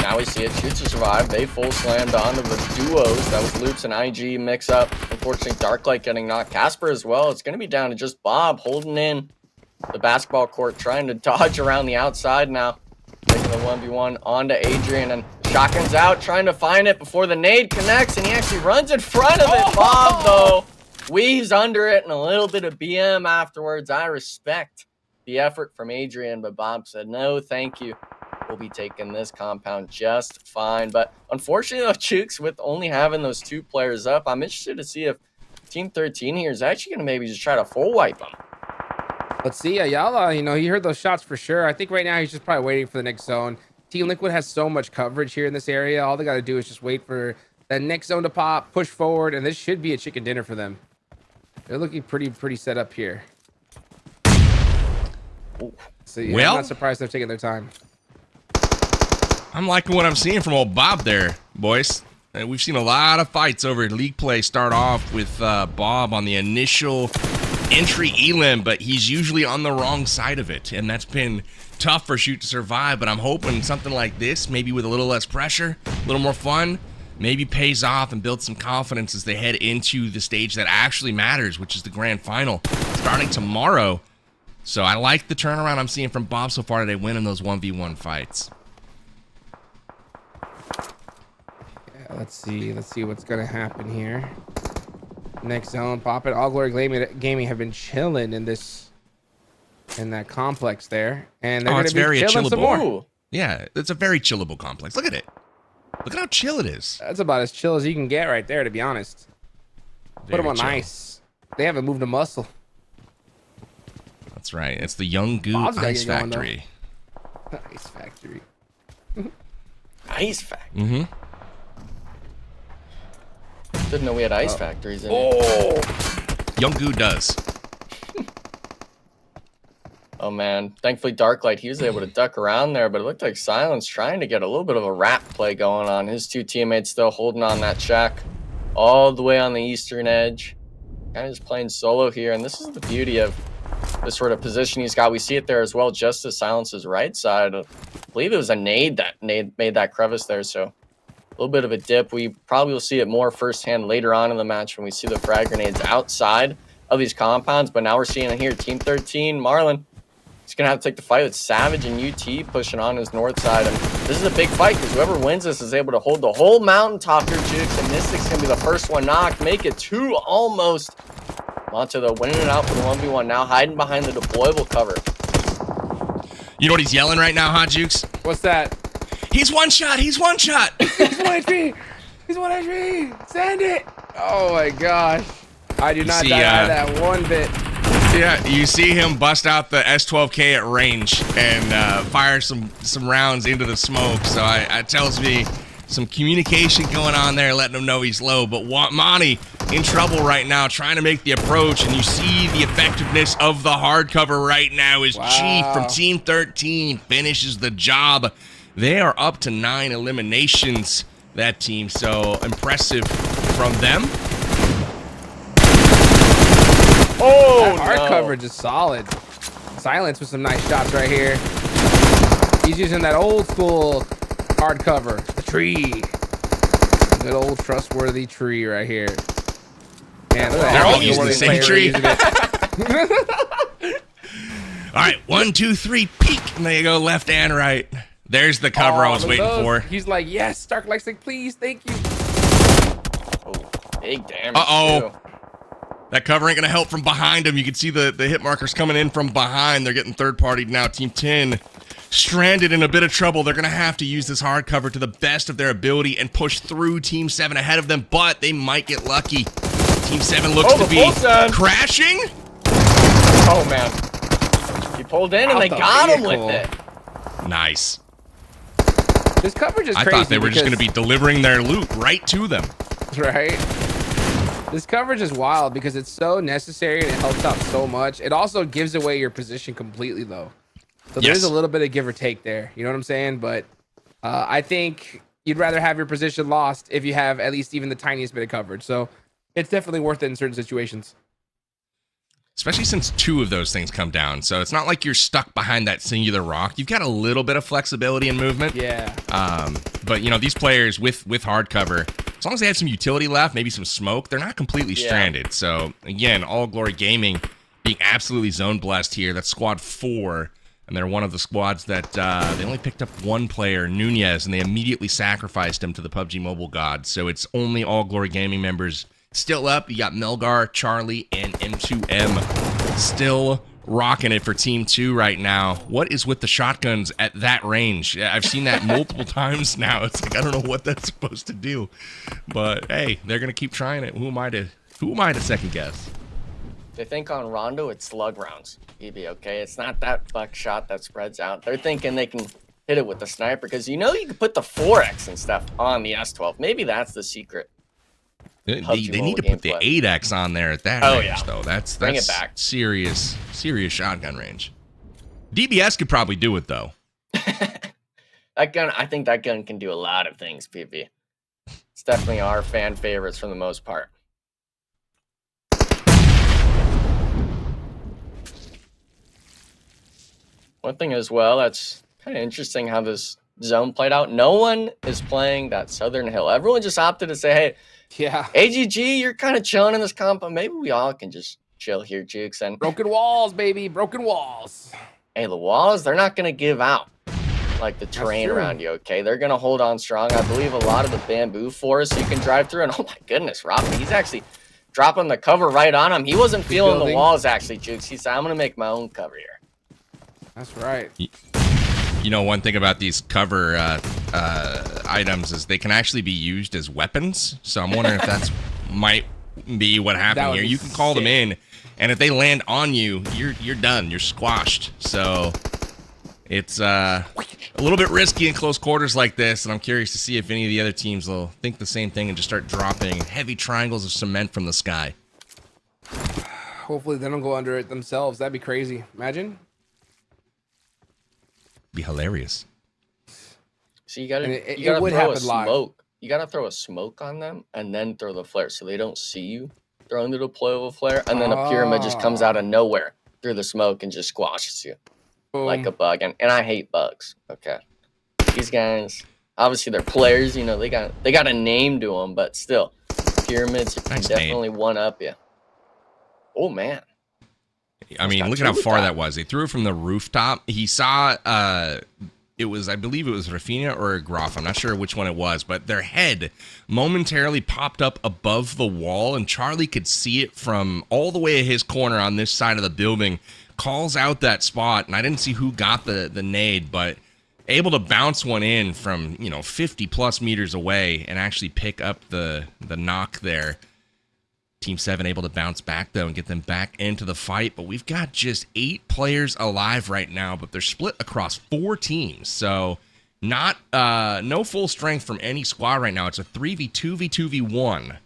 Now we see it, shoot to survive. They full slammed onto the duos. That was Loops and IG mix up. Unfortunately, Darklight getting knocked. Casper as well. It's going to be down to just Bob holding in the basketball court, trying to dodge around the outside now. Taking the 1v1 onto Adrian, and shotgun's out, trying to find it before the nade connects, and he actually runs in front of it. Bob, though, weaves under it, and a little bit of BM afterwards. I respect the effort from Adrian, but Bob said, no, thank you. We'll be taking this compound just fine. But unfortunately, though, Chooks, with only having those 2 players up, I'm interested to see if Team 13 here is actually going to maybe just try to full wipe them. Let's see. Ayala, you know, he heard those shots for sure. I think right now he's just probably waiting for the next zone. Team Liquid has so much coverage here in this area. All they got to do is just wait for that next zone to pop, push forward, and this should be a chicken dinner for them. They're looking pretty set up here. So yeah, well, I'm not surprised they're taking their time. I'm liking what I'm seeing from old Bob there, boys. We've seen a lot of fights over league play start off with Bob on the initial entry elim, but he's usually on the wrong side of it, and that's been tough for Shoot to survive. But I'm hoping something like this, maybe with a little less pressure, a little more fun, maybe pays off and builds some confidence as they head into the stage that actually matters, which is the grand final, starting tomorrow. So I like the turnaround I'm seeing from Bob so far today, winning those 1v1 fights. Yeah, let's see what's gonna happen here. Next zone, pop it. All Glory Gaming have been chilling in that complex there, and they're gonna be very chilling some more. Ooh. Yeah, it's a very chillable complex. Look at it. Look at how chill it is. That's about as chill as you can get right there, to be honest. Put them on chill. ice. They haven't moved a muscle. That's right. It's the Young Goo Bob's gotta Ice get going, though. Factory. Ice Factory. Ice factory. Mm-hmm. Didn't know we had ice factories in here. Oh, Young Goo does. Oh man, thankfully Darklight, he was able to duck around there, but it looked like Silence trying to get a little bit of a rap play going on. His two teammates still holding on that shack all the way on the eastern edge. Kind of just playing solo here, and this is the beauty of this sort of position he's got. We see it there as well, just to Silence's right side. I believe it was a nade that made that crevice there, so a little bit of a dip. We probably will see it more firsthand later on in the match when we see the frag grenades outside of these compounds, but now we're seeing it here. Team 13, Marlon. He's going to have to take the fight with Savage and UT pushing on his north side. And this is a big fight because whoever wins this is able to hold the whole mountaintop here, Jukes. And Mystic's going to be the first one knocked. Make it 2 almost. Monte, though, winning it out for the 1v1. Now hiding behind the deployable cover. You know what he's yelling right now, Hot Jukes? what's that? He's one shot. He's one shot. He's 1 HP. He's 1 HP. Send it. Oh my gosh. I do not die that one bit. Yeah, you see him bust out the S12K at range and fire some rounds into the smoke. So it tells me some communication going on there, letting him know he's low. But Monty in trouble right now, trying to make the approach, and you see the effectiveness of the hardcover right now as Chief from Team 13 finishes the job. They are up to 9 eliminations, that team. So impressive from them. Oh, That hard no. coverage is solid. Silence with some nice shots right here. He's using that old school hard cover. The tree. Good old trustworthy tree right here. Man, look at They're that. all using the One same player tree. using it. All right, 1, 2, 3, peek. And there you go, left and right. There's the cover I was look at waiting those. for. He's like, yes, Darklight's like, please, thank you. Oh, big damage. Uh-oh. too. That cover ain't going to help from behind him. You can see the hit markers coming in from behind. They're getting third-partied now. Team 10 stranded in a bit of trouble. They're going to have to use this hard cover to the best of their ability and push through Team 7 ahead of them, but they might get lucky. Team 7 looks to be crashing. Oh, man. He pulled in, and they got him with it. Nice. This coverage is I crazy. thought they were just going to because- be delivering their loot right to them. Right? This coverage is wild because it's so necessary and it helps out so much. It also gives away your position completely, though. So there's Yes. a little bit of give or take there. You know what I'm saying? But I think you'd rather have your position lost if you have at least even the tiniest bit of coverage. So it's definitely worth it in certain situations. Especially since 2 of those things come down. So it's not like you're stuck behind that singular rock. You've got a little bit of flexibility and movement. Yeah. But, you know, these players with hardcover, as long as they have some utility left, maybe some smoke, they're not completely stranded. So, again, All Glory Gaming being absolutely zone blessed here. That's squad 4. And they're one of the squads that they only picked up 1 player, Nunez, and they immediately sacrificed him to the PUBG Mobile gods. So it's only All Glory Gaming members still up. You got Melgar, Charlie, and M2M still rocking it for Team 2 right now. What is with the shotguns at that range? I've seen that multiple times now. It's like, I don't know what that's supposed to do. But, hey, they're going to keep trying it. Who am I to second guess? They think on Rondo, it's slug rounds. EB, okay? It's not that buckshot that spreads out. They're thinking they can hit it with the sniper because you know you can put the 4X and stuff on the S12. Maybe that's the secret. They PUBG need to Mobile put the gameplay. 8X on there at that Oh, range, yeah. though. That's Bring it back. serious shotgun range. DBS could probably do it, though. That gun, I think that gun can do a lot of things, PP. It's definitely our fan favorites for the most part. One thing as well, that's kind of interesting how this zone played out. No one is playing that southern hill. Everyone just opted to say, hey, Yeah. AGG, you're kind of chilling in this comp, but maybe we all can just chill here, Jukes. And Broken walls, baby. Broken walls. hey, the walls, they're not going to give out like the terrain true. around you, okay? They're going to hold on strong. I believe a lot of the bamboo forest you can drive through. And oh my goodness, Robbie, he's actually dropping the cover right on him. He wasn't feeling the walls, actually, Jukes. He said, I'm going to make my own cover here. That's right. You know, one thing about these cover items is they can actually be used as weapons. So I'm wondering if that's might be what happened here. You can call them in, and if they land on you, you're done. You're squashed. So it's a little bit risky in close quarters like this, and I'm curious to see if any of the other teams will think the same thing and just start dropping heavy triangles of cement from the sky. Hopefully they don't go under it themselves. That'd be crazy. Imagine. Be hilarious. So you got to it would throw a happen live. smoke. You got to throw a smoke on them and then throw the flare so they don't see you throwing the deploy of a flare. And then a pyramid just comes out of nowhere through the smoke and just squashes you like a bug. And I hate bugs. Okay. These guys, obviously they're players. You know, they got a name to them, but still, pyramids can definitely one up you. Oh, man. I mean, look at how far that was. They threw it from the rooftop. He saw it was, I believe it was Rafinha or Groff. I'm not sure which one it was, but their head momentarily popped up above the wall, and Charlie could see it from all the way at his corner on this side of the building. Calls out that spot, and I didn't see who got the nade, but able to bounce one in from 50 plus meters away and actually pick up the knock there. Team 7 able to bounce back, though, and get them back into the fight. But we've got just 8 players alive right now, but they're split across 4 teams. So not no full strength from any squad right now. It's a 3v2v2v1.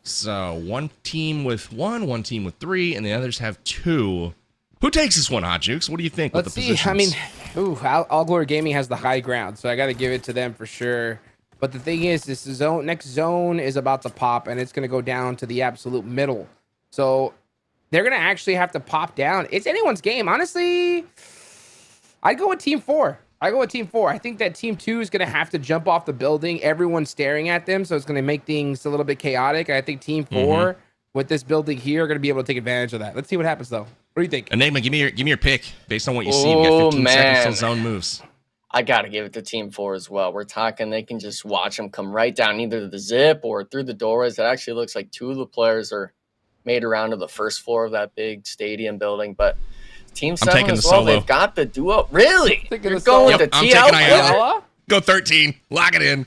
So one team with 1 team with 3, and the others have 2. Who takes this one, Hot Jukes? What do you think? Let's with the see. positions? I mean, All Glory Gaming has the high ground, so I got to give it to them for sure. But the thing is, this next zone is about to pop, and it's going to go down to the absolute middle. So they're going to actually have to pop down. It's anyone's game. Honestly, I'd go with Team 4. I think that Team 2 is going to have to jump off the building. Everyone's staring at them, so it's going to make things a little bit chaotic. I think Team 4 with this building here are going to be able to take advantage of that. Let's see what happens, though. What do you think? Enigma, give me your pick based on what you see. We got 15 seconds till zone moves. I got to give it to Team 4 as well. We're talking they can just watch them come right down either the zip or through the doorways. It actually looks like 2 of the players are made around to the first floor of that big stadium building. But Team 7 as well, they've got the duo. Really? You're going with the TL? Go 13. Lock it in.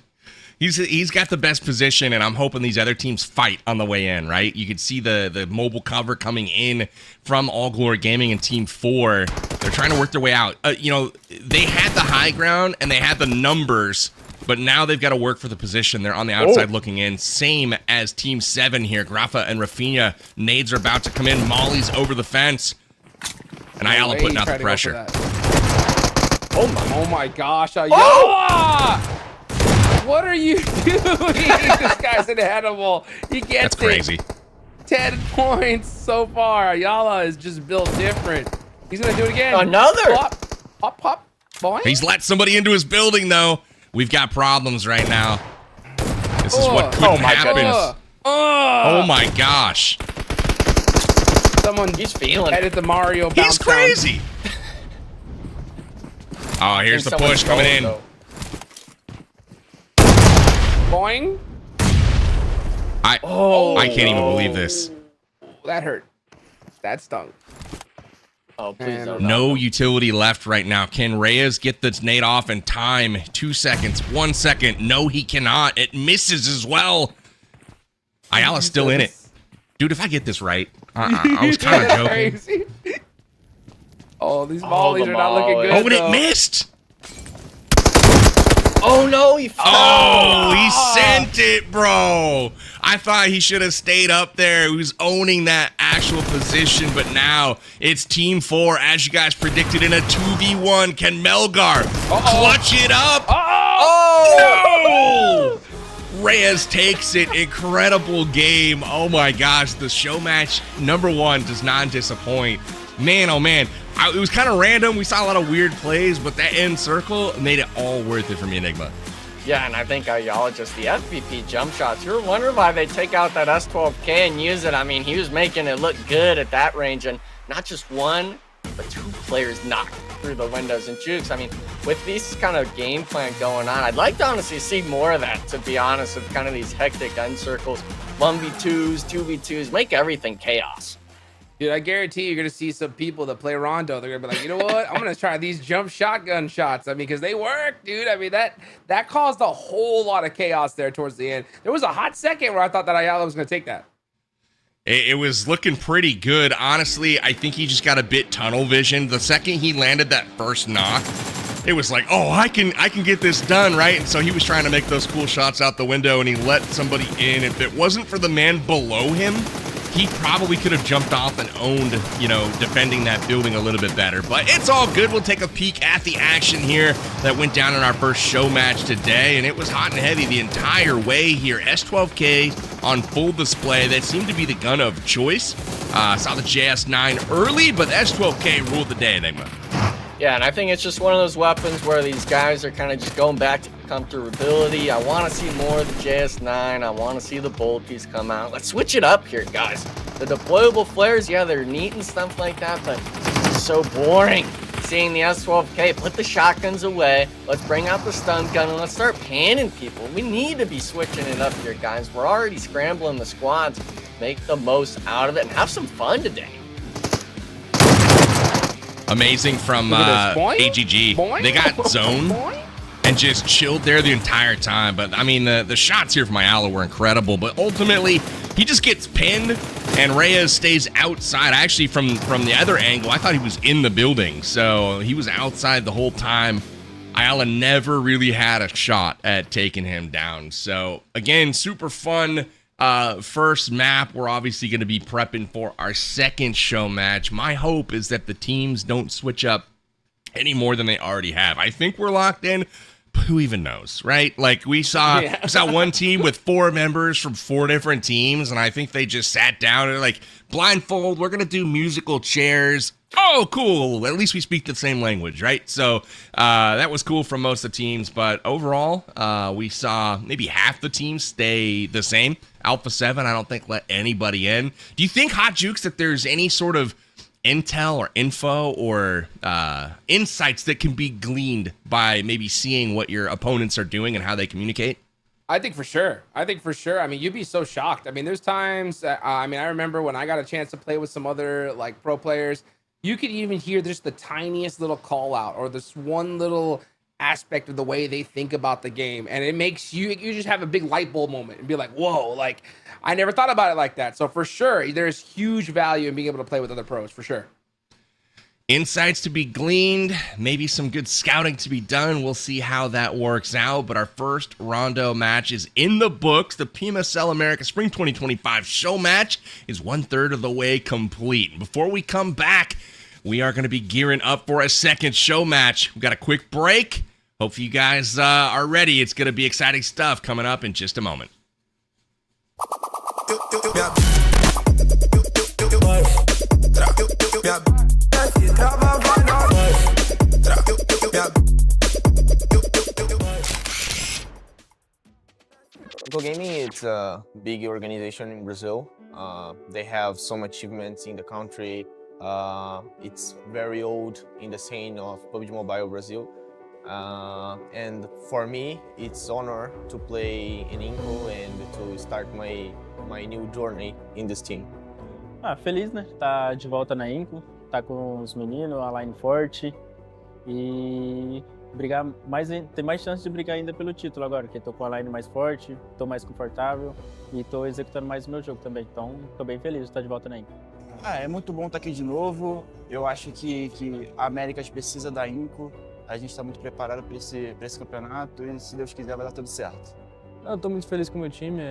He's got the best position, and I'm hoping these other teams fight on the way in, right? You can see the mobile cover coming in from All Glory Gaming and Team 4. They're trying to work their way out. They had the high ground, and they had the numbers, but now they've got to work for the position. They're on the outside looking in. Same as Team 7 here. Graffa and Rafinha. Nades are about to come in. Molly's over the fence. And Ayala putting out the pressure. Oh my gosh, Ayala! What are you doing? This guy's an animal. He gets That's crazy. 10 points so far. Ayala is just built different. He's going to do it again. Another. Pop. Boy. He's let somebody into his building, though. We've got problems right now. This is what couldn't happen. Oh, my gosh. He's feeling it. The Mario bounce. He's crazy. Oh, here's the push coming in. Boing. I can't even believe this. That hurt. That stung. Oh, please don't. No utility left right now. Can Reyes get this nade off in time? 2 seconds. 1 second. No, he cannot. It misses as well. Ayala's still in it. Dude, if I get this right, I was kind of joking. Crazy. Oh, these volleys are not looking good. Oh, and it missed. Oh, no. He sent it, bro. I thought he should have stayed up there. He was owning that actual position, but now it's Team 4, as you guys predicted, in a 2v1. Can Melgar clutch it up? No! Reyes takes it. Incredible game. Oh, my gosh. The show match #1 does not disappoint. Man, oh man, it was kind of random. We saw a lot of weird plays, but that end circle made it all worth it for me, Enigma. Yeah, and I think y'all just the FVP jump shots. You were wondering why they take out that S12K and use it. I mean, he was making it look good at that range, and not just one, but two players knocked through the windows and jukes. I mean, with this kind of game plan going on, I'd like to honestly see more of that, to be honest, with kind of these hectic gun circles, 1v2s, 2v2s, make everything chaos. Dude, I guarantee you're going to see some people that play Rondo. They're going to be like, you know what? I'm going to try these jump shotgun shots. I mean, because they work, dude. I mean, that caused a whole lot of chaos there towards the end. There was a hot second where I thought that Ayala was going to take that. It was looking pretty good. Honestly, I think he just got a bit tunnel vision. The second he landed that first knock, it was like, oh, I can get this done, right? And so he was trying to make those cool shots out the window, and he let somebody in. If it wasn't for the man below him, he probably could have jumped off and owned, you know, defending that building a little bit better. But it's all good. We'll take a peek at the action here that went down in our first show match today, and it was hot and heavy the entire way here. S12K on full display. That seemed to be the gun of choice. Saw the JS9 early, but S12K ruled the day, Enigma. Yeah, and I think it's just one of those weapons where these guys are kind of just going back to comfortability. I want to see more of the JS9. I want to see the bulkies come out. Let's switch it up here, guys. The deployable flares, yeah, they're neat and stuff like that, but it's so boring seeing the S12K. Put the shotguns away. Let's bring out the stun gun and let's start panning people. We need to be switching it up here, guys. We're already scrambling the squads. Make the most out of it and have some fun today. Amazing from AGG. Boing. They got zone Boing. and just chilled there the entire time. But I mean, the shots here from Ayala were incredible. But ultimately, he just gets pinned, and Reyes stays outside. Actually, from the other angle, I thought he was in the building, so he was outside the whole time. Ayala never really had a shot at taking him down. So again, super fun. First map. We're obviously going to be prepping for our second show match. My hope is that the teams don't switch up any more than they already have. I think we're locked in, but who even knows, right? Like we saw one team with 4 members from 4 different teams, and I think they just sat down and like, blindfold, we're going to do musical chairs. Oh, cool. At least we speak the same language, right? So that was cool from most of the teams. But overall, we saw maybe half the teams stay the same. Alpha 7, I don't think let anybody in. Do you think, Hot Jukes, that there's any sort of intel or info or insights that can be gleaned by maybe seeing what your opponents are doing and how they communicate? I think for sure. I mean, you'd be so shocked. I mean, there's times, I remember when I got a chance to play with some other like pro players, you could even hear just the tiniest little call out or this one little aspect of the way they think about the game. And it makes you just have a big light bulb moment and be like, whoa, like I never thought about it like that. So for sure, there's huge value in being able to play with other pros for sure. Insights to be gleaned, maybe some good scouting to be done. We'll see how that works out. But our first Rondo match is in the books. The PMSL America Spring 2025 show match is 1/3 of the way complete. Before we come back, we are going to be gearing up for a second show match. We've got a quick break. Hope you guys are ready. It's going to be exciting stuff coming up in just a moment. iNCO Gaming, it's a big organization in Brazil. They have some achievements in the country. It's very old in the scene of PUBG Mobile Brazil. And for me, it's honor to play in iNCO and to start my new journey in this team. Feliz, né? Tá de volta na iNCO, tá com os meninos, a line forte e brigar mais, tem mais chance de brigar ainda pelo título agora, que tô com a line mais forte, tô mais confortável e tô executando mais o meu jogo também. Então, tô bem feliz de estar de volta na iNCO. É muito bom estar aqui de novo. Eu acho que a Américas precisa da iNCO. A gente está muito preparado para esse campeonato e, se Deus quiser, vai dar tudo certo. Eu estou muito feliz com o meu time.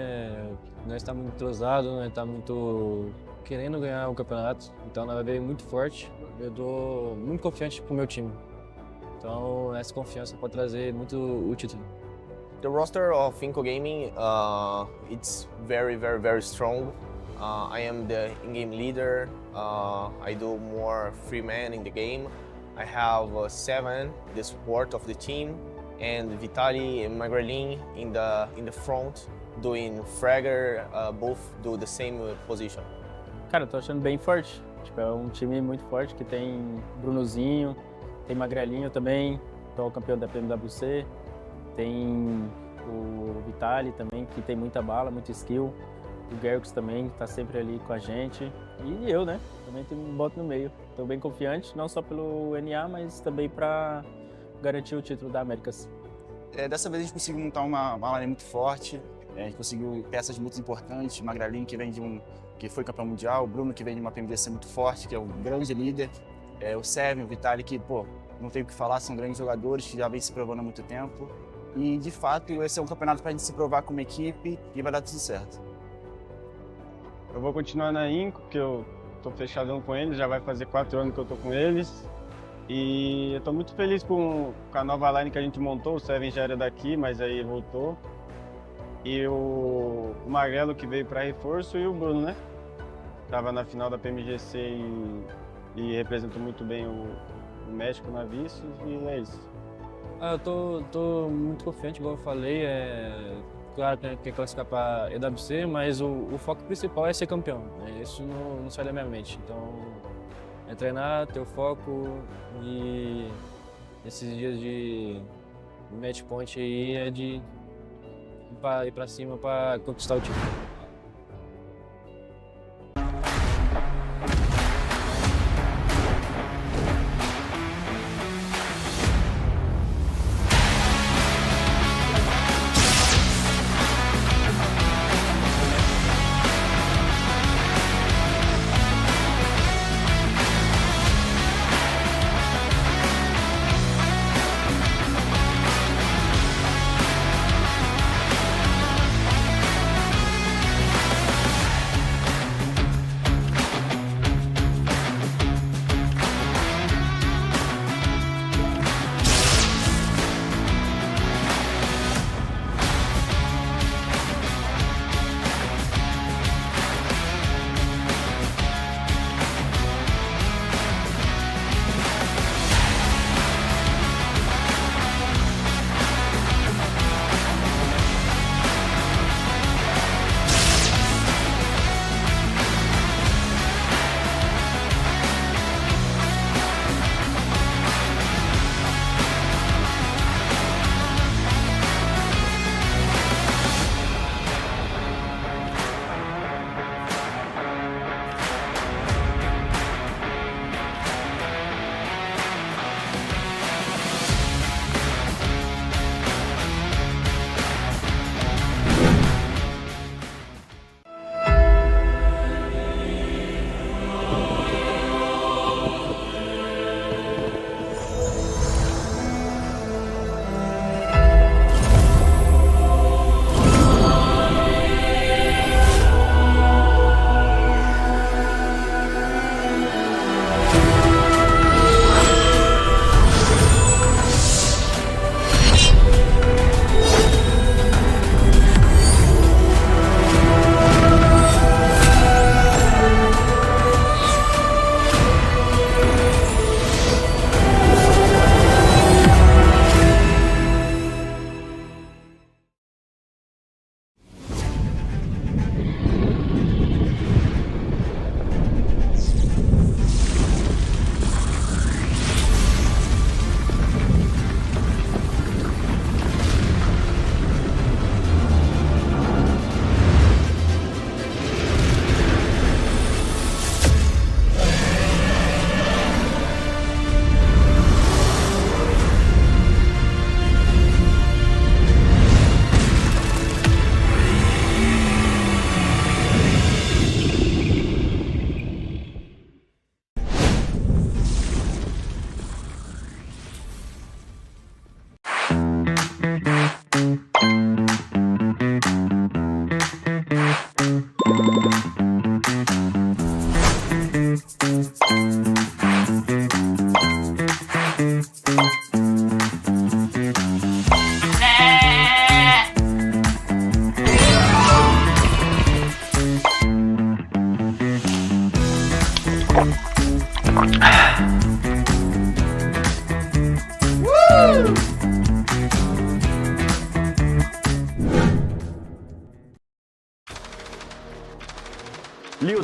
Nós estamos muito entrosados, nós estamos muito querendo ganhar o campeonato. Então, nós veio muito forte. Eu estou muito confiante com o meu time. Então, essa confiança pode trazer muito o título. The roster of iNCO Gaming, it's very, very, very strong. I am the in-game leader. I do more free man in the game. I have 7, the support of the team, and Vitali and Magrelin in the front, doing fragger, both do the same position. Cara, eu tô achando bem forte. Tipo, é um time muito forte que tem Brunozinho, tem Magrelinho também, que é o campeão da PMWC, tem o Vitali também, que tem muita bala, muita skill, o Gerx também, que tá sempre ali com a gente, e eu, né? Também tem um boto no meio. Tô bem confiante, não só pelo NA, mas também para garantir o título da Américas. Dessa vez a gente conseguiu montar uma line muito forte, a gente conseguiu peças muito importantes, Magrelinho que vem que foi campeão mundial, o Bruno que vem de uma PMDC muito forte, que é um grande líder, o Seven, o Vitali que, pô, não tenho o que falar, são grandes jogadores que já vem se provando há muito tempo. E, de fato, esse é um campeonato para a gente se provar como equipe e vai dar tudo certo. Eu vou continuar na iNCO, porque eu tô fechadão com eles, já vai fazer 4 anos que eu tô com eles. E eu tô muito feliz com a nova line que a gente montou, o Seven já era daqui, mas aí voltou. E o Magrelo que veio para reforço e o Bruno, né? Tava na final da PMGC e representou muito bem o México na Vice, e é isso. Eu tô muito confiante, igual eu falei, claro que quer classificar para EWC, mas o foco principal é ser campeão, né? Isso não sai da minha mente, então é treinar, ter o foco e esses dias de match point aí é de ir pra cima para conquistar o título.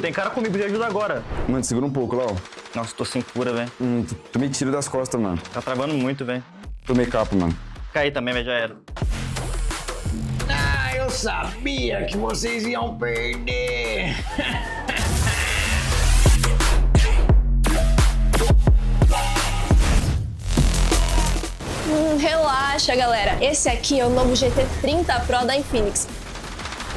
tem cara comigo de ajuda agora. Mano, segura um pouco, Lau. Nossa, tô sem cura, velho. Tomei tiro das costas, mano. Tá travando muito, velho. Tomei capa, mano. Caí também, velho, já era. Ah, eu sabia que vocês iam perder. Relaxa, galera. Esse aqui é o novo GT30 Pro da Infinix.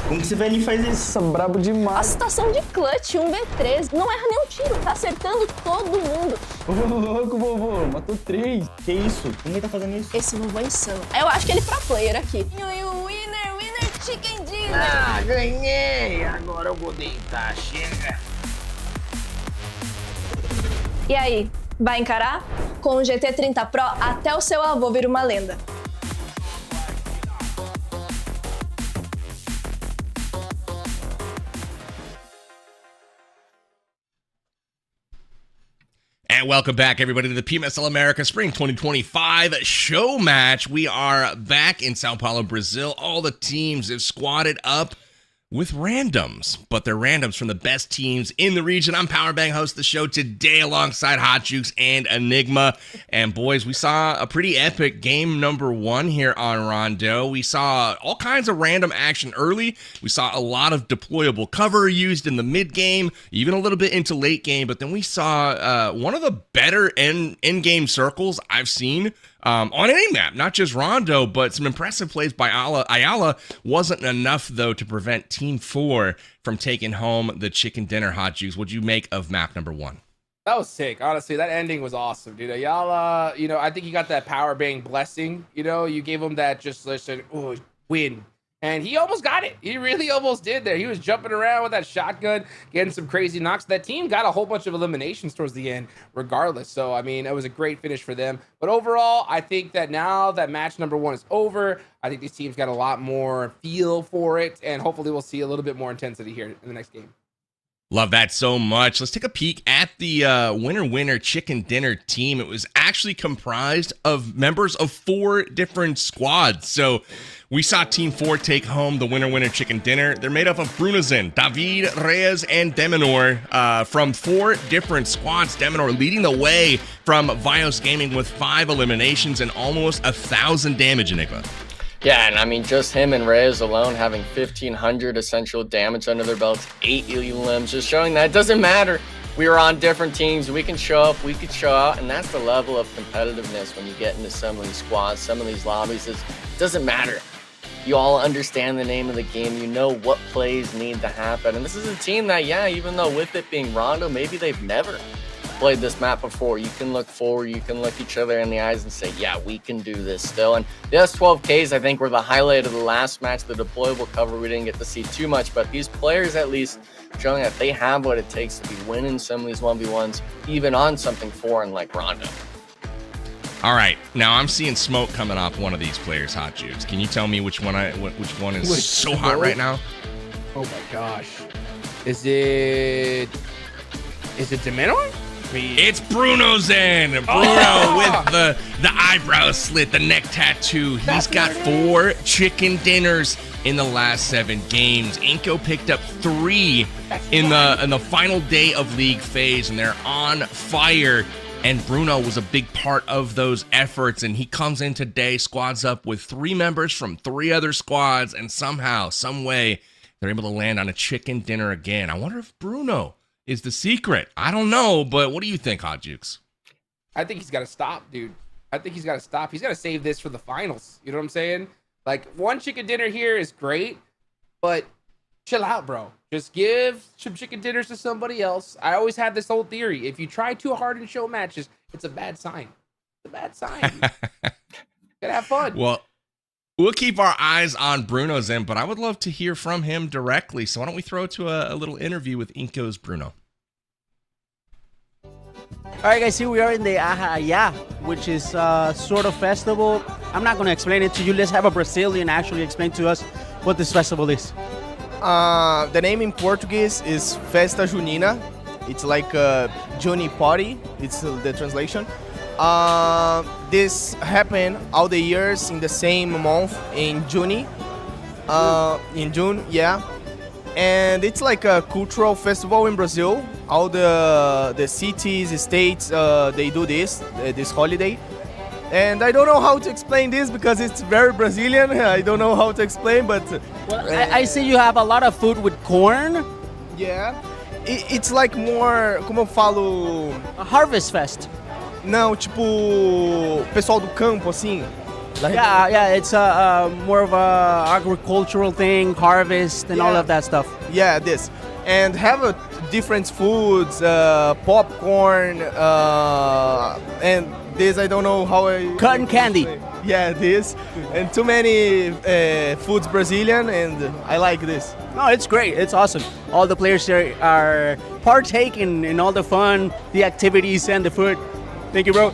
Como que esse velhinho faz isso? Brabo demais. A situação de clutch, 1v3, não erra nenhum tiro, tá acertando todo mundo. Ô, louco, vovô, matou 3. Que isso? Como ele tá fazendo isso? Esse vovô é insano. Eu acho que ele é pro player aqui. Winner, chicken dinner. Ah, ganhei! Agora eu vou deitar, chega. E aí, vai encarar? Com o GT30 Pro, até o seu avô vira uma lenda. And welcome back, everybody, to the PMSL America Spring 2025 show match. We are back in Sao Paulo, Brazil. All the teams have squatted up with randoms, but they're randoms from the best teams in the region. I'm Powerbang, host of the show today alongside Hot Jukes and Enigma. And boys, we saw a pretty epic game number 1 here on Rondo. We saw all kinds of random action early. We saw a lot of deployable cover used in the mid game, even a little bit into late game. But then we saw one of the better in-game circles I've seen on any map, not just Rondo, but some impressive plays by Ayala. Wasn't enough, though, to prevent Team 4 from taking home the chicken dinner. Hot Juice, what'd you make of map number 1? That was sick. Honestly, that ending was awesome, dude. Ayala, I think he got that power bang blessing. You gave him that just listen, win. And he almost got it. He really almost did there. He was jumping around with that shotgun, getting some crazy knocks. That team got a whole bunch of eliminations towards the end, regardless. So, I mean, it was a great finish for them. But overall, I think that now that match number 1 is over, I think these teams got a lot more feel for it. And hopefully we'll see a little bit more intensity here in the next game. Love that so much. Let's take a peek at the winner chicken dinner team. It was actually comprised of members of 4 different squads. So we saw Team 4 take home the winner chicken dinner. They're made up of Brunozin, David, Reyes, and Deminor from 4 different squads. Deminor leading the way from VIOUS Gaming with 5 eliminations and almost 1,000 damage, Enigma. Yeah, and I mean, just him and Reyes alone having 1,500 essential damage under their belts, 8 elims, just showing that it doesn't matter. We were on different teams. We can show up, we could show out, and that's the level of competitiveness when you get into some of these squads, some of these lobbies. It doesn't matter. You all understand the name of the game. You know what plays need to happen. And this is a team that, yeah, even though with it being Rondo, maybe they've never played this map before. You can look forward, you can look each other in the eyes and say, yeah, we can do this still. And the S12Ks, I think, were the highlight of the last match. The deployable cover, we didn't get to see too much, but these players at least showing that they have what it takes to be winning some of these 1v1s, even on something foreign like Rondo. All right, now I'm seeing smoke coming off one of these players, Hot Juice. Can you tell me which one is so hot right now? Oh my gosh. Is it Deminor? It's Brunozin. Bruno with the eyebrow slit, the neck tattoo. He's got 4 chicken dinners in the last 7 games. iNCO picked up 3 in the final day of league phase, and they're on fire. And Bruno was a big part of those efforts, and he comes in today, squads up with 3 members from 3 other squads, and somehow, some way, they're able to land on a chicken dinner again. I wonder if Bruno is the secret. I don't know, but what do you think, Hot Jukes? I think he's got to stop, dude. I think he's got to stop. He's got to save this for the finals. You know what I'm saying? Like, 1 chicken dinner here is great, but chill out, bro. Just give some chicken dinners to somebody else. I always had this whole theory. If you try too hard in show matches, it's a bad sign. It's a bad sign. Gotta have fun. Well, we'll keep our eyes on Bruno's end, but I would love to hear from him directly. So why don't we throw to a little interview with iNCO's Bruno? All right, guys, here we are in the Ahaya, which is sort of festival. I'm not going to explain it to you. Let's have a Brazilian actually explain to us what this festival is. The name in Portuguese is Festa Junina. It's like a Juni party. It's the translation. This happen all the years in the same month in June. In June, yeah. and it's like a cultural festival in Brazil. All the cities, states, they do this holiday. And I don't know how to explain this because it's very Brazilian. I don't know how to explain, but Well, I see you have a lot of food with corn. yeah, it's like more, como eu falo, a harvest fest. Não, tipo, pessoal do campo assim. Yeah, it's more of a agricultural thing, harvest and all of that stuff. Yeah, this. And have different foods, popcorn, and this, I don't know how I... Cotton candy. Yeah, this. And too many foods Brazilian, and I like this. No, it's great. It's awesome. All the players here are partaking in all the fun, the activities, and the food. Thank you, bro.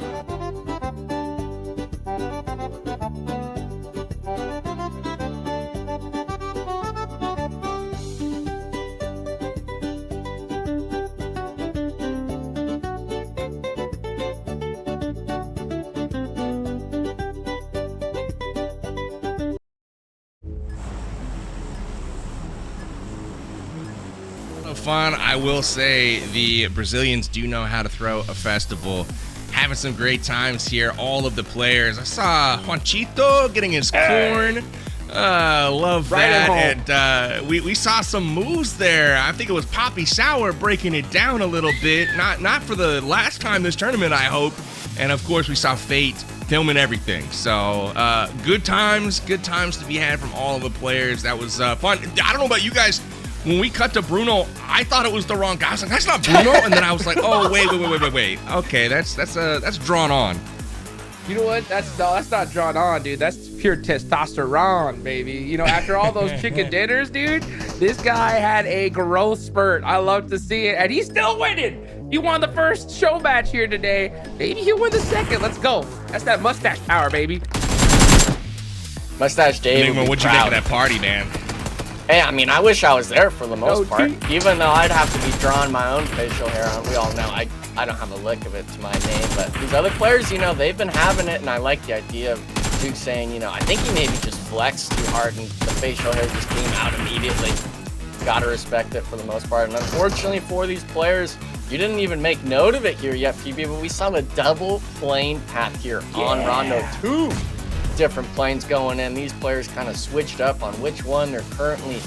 Fun. I will say the Brazilians do know how to throw a festival. Having some great times here. All of the players. I saw Juanchito getting his corn. Love that. And we saw some moves there. I think it was Poppy Sour breaking it down a little bit. Not for the last time this tournament, I hope. And of course, we saw Fate filming everything. So good times to be had from all of the players. That was fun. I don't know about you guys. When we cut to Bruno, I thought it was the wrong guy. I was like, that's not Bruno. And then I was like, oh, wait. Okay, that's drawn on. You know what? That's not drawn on, dude. That's pure testosterone, baby. You know, after all those chicken dinners, dude, this guy had a growth spurt. I love to see it. And he's still winning. He won the first show match here today. Maybe he'll win the second. Let's go. That's that mustache power, baby. Mustache Dave. Enigma, what'd you make of that party, man? Hey, I mean, I wish I was there for the most part. Even though I'd have to be drawing my own facial hair on. We all know I don't have a lick of it to my name. But these other players, you know, they've been having it. And I like the idea of Duke saying, you know, I think he maybe just flexed too hard and the facial hair just came out immediately. Gotta respect it for the most part. And unfortunately for these players, you didn't even make note of it here yet, PB, but we saw the double plane path here on Rondo 2. Different planes going in. These players kind of switched up on which one they're currently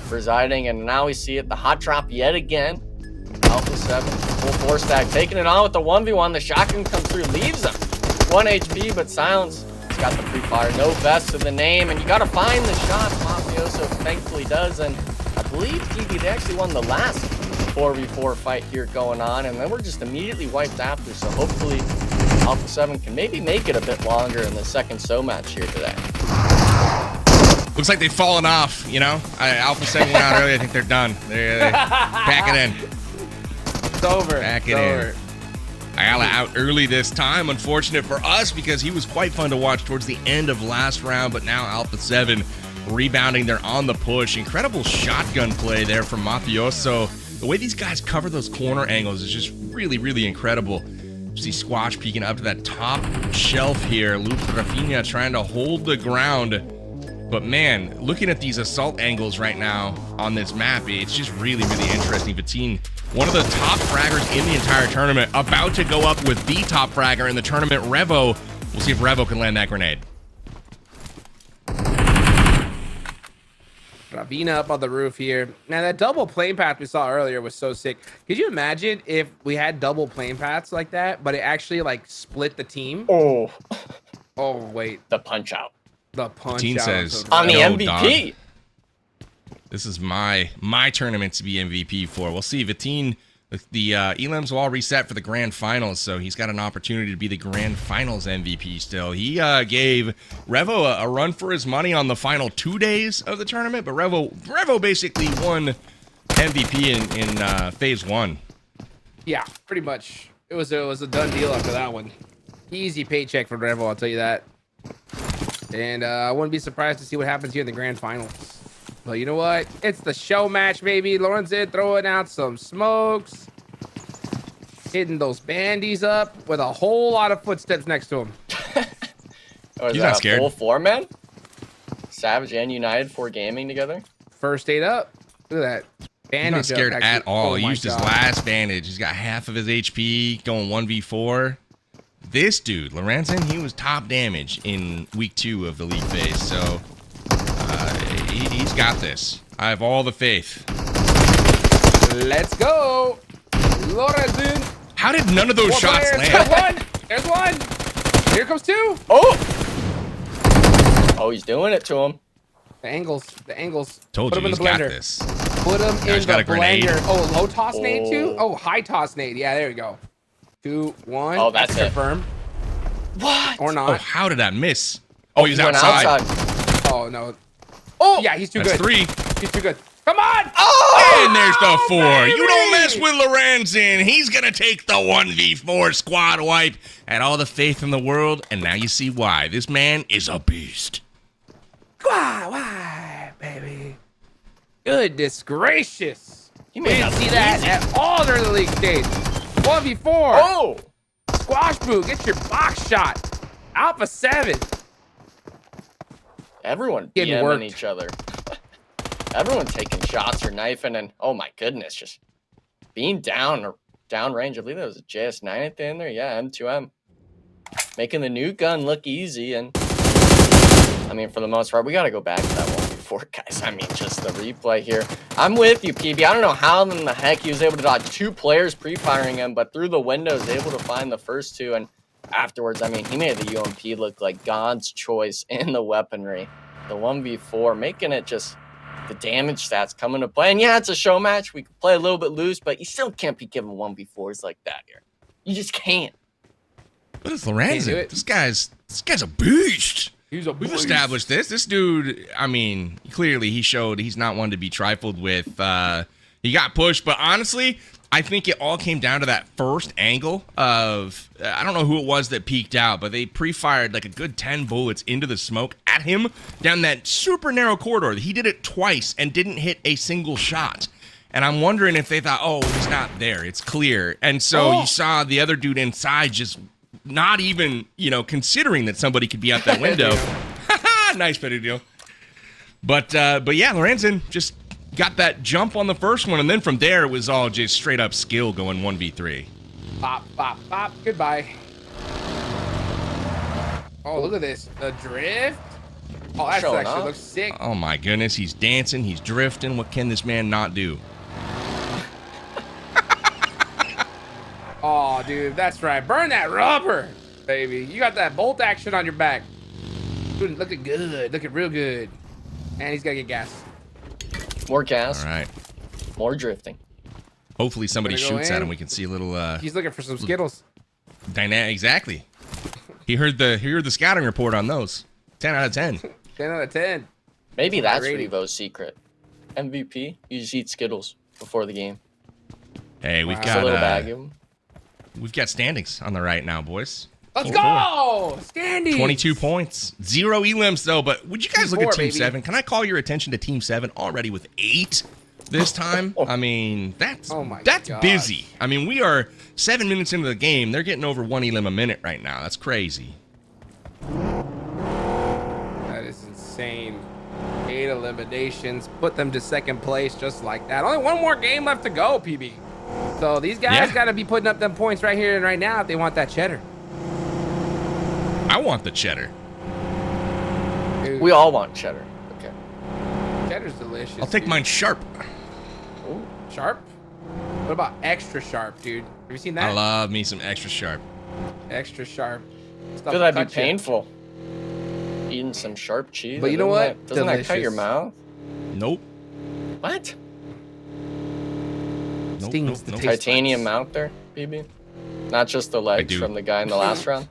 residing, and now we see it, the hot drop yet again. Alpha 7 full 4 stack taking it on with the 1v1. The shotgun comes through, leaves him 1 HP, but Silence has got the pre-fire. No vest to the name, and you got to find the shot. Mafioso thankfully does, and I believe TV, they actually won the last 4v4 fight here going on, and then we're just immediately wiped after, so hopefully Alpha 7 can maybe make it a bit longer in the second SO match here today. Looks like they've fallen off, you know? Alpha 7 went out early. I think they're done. They pack it in. It's over. Pack it in. Ayala out early this time. Unfortunate for us because he was quite fun to watch towards the end of last round, but now Alpha 7 rebounding. They're on the push. Incredible shotgun play there from Mafioso. The way these guys cover those corner angles is just really, really incredible. See Squash peeking up to that top shelf here. Loops Rafinha trying to hold the ground. But man, looking at these assault angles right now on this map, it's just really, really interesting. Vatine, one of the top fraggers in the entire tournament, about to go up with the top fragger in the tournament, Revo. We'll see if Revo can land that grenade. Ravina up on the roof here. Now that double plane path we saw earlier was so sick. Could you imagine if we had double plane paths like that, but it actually like split the team? Oh wait, the punch out. The punch Vatine out says on the no, MVP. Dog. This is my tournament to be MVP for. We'll see. Vatine, the elims will all reset for the grand finals, so he's got an opportunity to be the grand finals MVP still. He gave Revo a run for his money on the final 2 days of the tournament, but Revo basically won MVP in phase 1. Yeah, pretty much. It was a done deal after that one. Easy paycheck for Revo, I'll tell you that. And I wouldn't be surprised to see what happens here in the grand finals. But you know what? It's the show match, baby. Lorenzen throwing out some smokes. Hitting those bandies up with a whole lot of footsteps next to him. Oh, He's not scared. Full 4-man? Savage and United 4 gaming together? First 8 up. Look at that. He's Bandage not scared up, at actually. all. Oh He my used his God. last bandage. He's got half of his HP going 1v4. This dude, Lorenzen, he was top damage in week 2 of the league phase. So he's got this. I have all the faith. Let's go. Lorenzen. How did none of those Four shots players. land? There's one. Here comes 2. Oh, he's doing it to him. The angles. The angles. Told Put you him in he's the got blender. this. Put him Guy's in got the a grenade. blender. Oh, low toss nade too? Oh, high toss nade. Yeah, there we go. 2, 1. Oh, that's it. confirmed. What? Or Oh, not. how did that miss? Oh, he's He went outside. Oh, no. Oh, yeah, he's too That's good. 3. He's too good. Come on. And there's the 4. You don't mess with Lorenzen. He's going to take the 1v4 squad wipe. Had all the faith in the world, and now you see why. This man is a beast. Why, baby? Goodness gracious. He We made didn't that see that easy. at all during the league stage. 1v4. Oh! Squash boot. Get your box shot. Alpha 7. Everyone Getting BMing worked. each other. Everyone taking shots or knifing, and oh my goodness, just being down or down range. I believe that was a JS9 at the end there. Yeah, M2M. Making the new gun look easy, and I mean, for the most part, we got to go back to that 1v4, guys. I mean, just the replay here. I'm with you, PB. I don't know how in the heck he was able to dodge 2 players pre-firing him, but through the windows, able to find the first 2, and afterwards, I mean, he made the UMP look like God's choice in the weaponry. The 1v4, making it just the damage stats come into play. And yeah, it's a show match. We can play a little bit loose, but you still can't be giving 1v4s like that here. You just can't. What is Can't do Lorenzen? it. This guy's a beast. He's a We've beast. established this. This dude, I mean, clearly he showed he's not one to be trifled with. He got pushed, but honestly, I think it all came down to that first angle of, I don't know who it was that peeked out, but they pre-fired like a good 10 bullets into the smoke at him down that super narrow corridor. He did it twice and didn't hit a single shot. And I'm wondering if they thought, oh, he's not there. It's clear. And so you saw the other dude inside just not even, considering that somebody could be out that window. Nice better deal. But yeah, Lorenzen just got that jump on the first one, and then from there it was all just straight up skill going 1v3. Bop, bop, bop. Goodbye. Oh, look at this. The drift. Oh, that Showing actually off. looks sick. Oh my goodness, he's dancing, he's drifting. What can this man not do? Oh, dude, that's right. Burn that rubber, baby. You got that bolt action on your back. Dude, looking good. Looking real good. And he's got to get gas. More gas. All right. More drifting. Hopefully somebody Gonna go shoots at in. him. We can see a little He's looking for some Skittles. dynamic. Exactly. He heard the scouting report on those. 10 out of 10. 10 out of 10. Maybe that's rating. Revo's secret. MVP, you just eat Skittles before the game. Hey, we've Just a little bag got of them. we've got standings on the right now, boys. Let's go! Standing. 22 points. 0 elims though, but would you guys look at 4, Team baby. 7? Can I call your attention to Team 7 already with 8 this time? I mean, that's Oh my that's gosh. busy. I mean, we are 7 minutes into the game. They're getting over 1 elim a minute right now. That's crazy. That is insane. 8 eliminations. Put them to second place just like that. Only one more game left to go, PB. So these guys Yeah. got to be putting up them points right here and right now if they want that cheddar. I want the cheddar. Dude, We all want cheddar. Okay. cheddar's delicious. I'll take dude. mine sharp. Ooh, sharp? What about extra sharp, dude? Have you seen that? I love me some extra sharp. Extra sharp. I Stuff feel to that'd cut be you. painful. Eating some sharp cheese. But you know what? Doesn't that cut your Delicious. mouth? Nope. What? Nope, Stings nope, the nope. taste. Titanium mount there, BB? Not just the legs do. from the guy in the last round?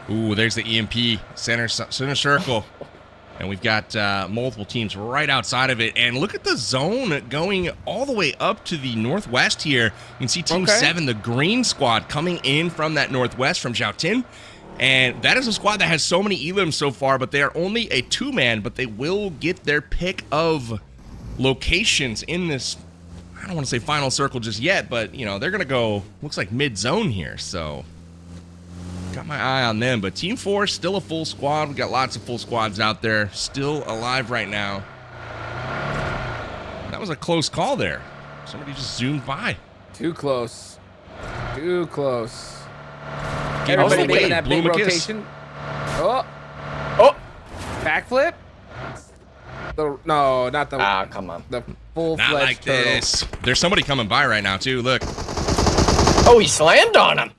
Ooh, there's the EMP center circle. And we've got multiple teams right outside of it. And look at the zone going all the way up to the northwest here. You can see Team Okay. 7, the green squad, coming in from that northwest from Xiaotin. And that is a squad that has so many elims so far, but they are only a 2-man, but they will get their pick of locations in this, I don't want to say final circle just yet, but, they're going to go, looks like mid-zone here, so got my eye on them. But Team 4 still a full squad. We got lots of full squads out there, still alive right now. was a close call there. Somebody just zoomed by. Too close. Too close. Give Everybody us making away. that Blew big him a kiss. rotation. Oh. Oh. Backflip? No, not the. Ah, come on. The full-fledged Not like turtle. this. There's somebody coming by right now, too. Look. Oh, he slammed on him.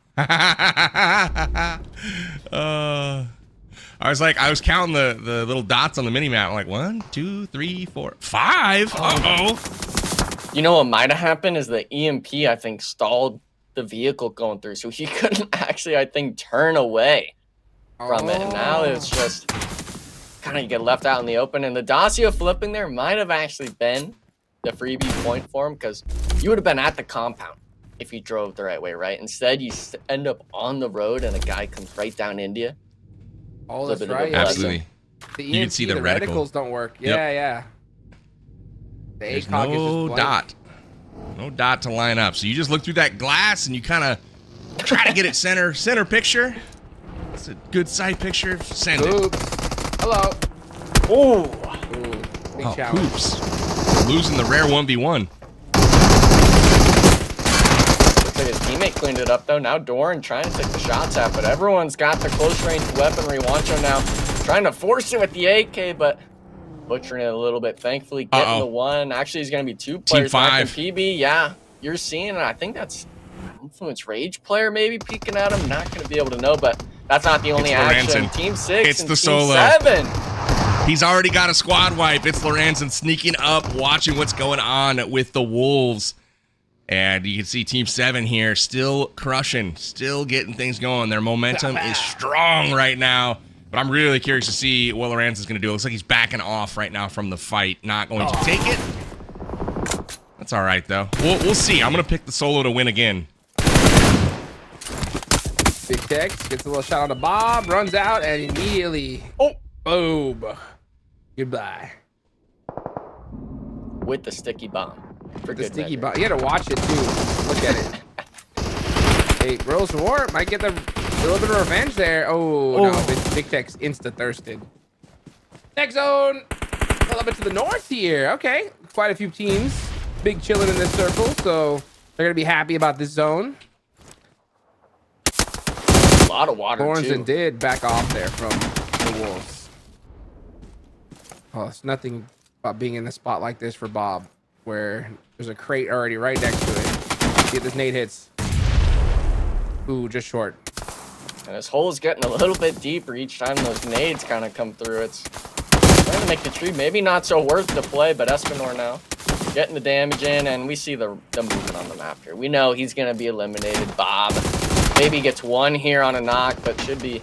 I was counting the little dots on the mini map. I'm like 1, 2, 3, 4, 5. Uh-oh. You know what might have happened is the EMP, I think, stalled the vehicle going through, so he couldn't actually, I think, turn away from it. And now it's just kind of get left out in the open. And the Dacia flipping there might have actually been the freebie point for him, because you would have been at the compound if you drove the right way, right? Instead, you end up on the road and a guy comes right down into you. Oh, that's right. Absolutely. The You can see the reticle. reticles don't work. Yep. Yeah. The There's ACOG is no just blank. dot. No dot to line up. So you just look through that glass and you kind of try to get it center picture. It's a good side picture. Send it. Oops. Hello. Oh. Big Oh, challenge. oops. Losing the rare 1v1. Looks like his teammate cleaned it up, though. Now Doran trying to take the shots at, but everyone's got the close-range weaponry. Wancho now trying to force it with the AK, but butchering it a little bit. Thankfully, getting the one. Actually, he's going to be 2 players back in 5. PB. Yeah, you're seeing it. I think that's Influence Rage player maybe peeking at him. Not going to be able to know, but that's not the only It's action. Lorenzen. Team 6 It's and the Team solo. 7. He's already got a squad wipe. It's Lorenzen sneaking up, watching what's going on with the Wolves. And you can see Team 7 here still crushing, still getting things going. Their momentum is strong right now. But I'm really curious to see what Lorenzen's going to do. It looks like he's backing off right now from the fight. Not going to take it. That's all right, though. We'll see. I'm going to pick the solo to win again. Big Tex gets a little shot on the Bob, runs out, and immediately, boom. Goodbye. With the sticky bomb. For The good sticky measure. bomb. You gotta watch it too. Look at it. Hey, Rose War might get a little bit of revenge there. Oh, no. Big Tex insta-thirsted. Next zone. A little bit to the north here. Okay. Quite a few teams. Big chilling in this circle, so they're gonna be happy about this zone. A lot of water, Lorenzen too. did back off there from the Wolves. Oh, it's nothing about being in a spot like this for Bob, where there's a crate already right next to it. See if this nade hits. Ooh, just short. And this hole is getting a little bit deeper each time those nades kind of come through. It's trying to make the tree maybe not so worth the play, but Espinor now getting the damage in, and we see the movement on the map here. We know he's going to be eliminated. Bob maybe gets one here on a knock, but should be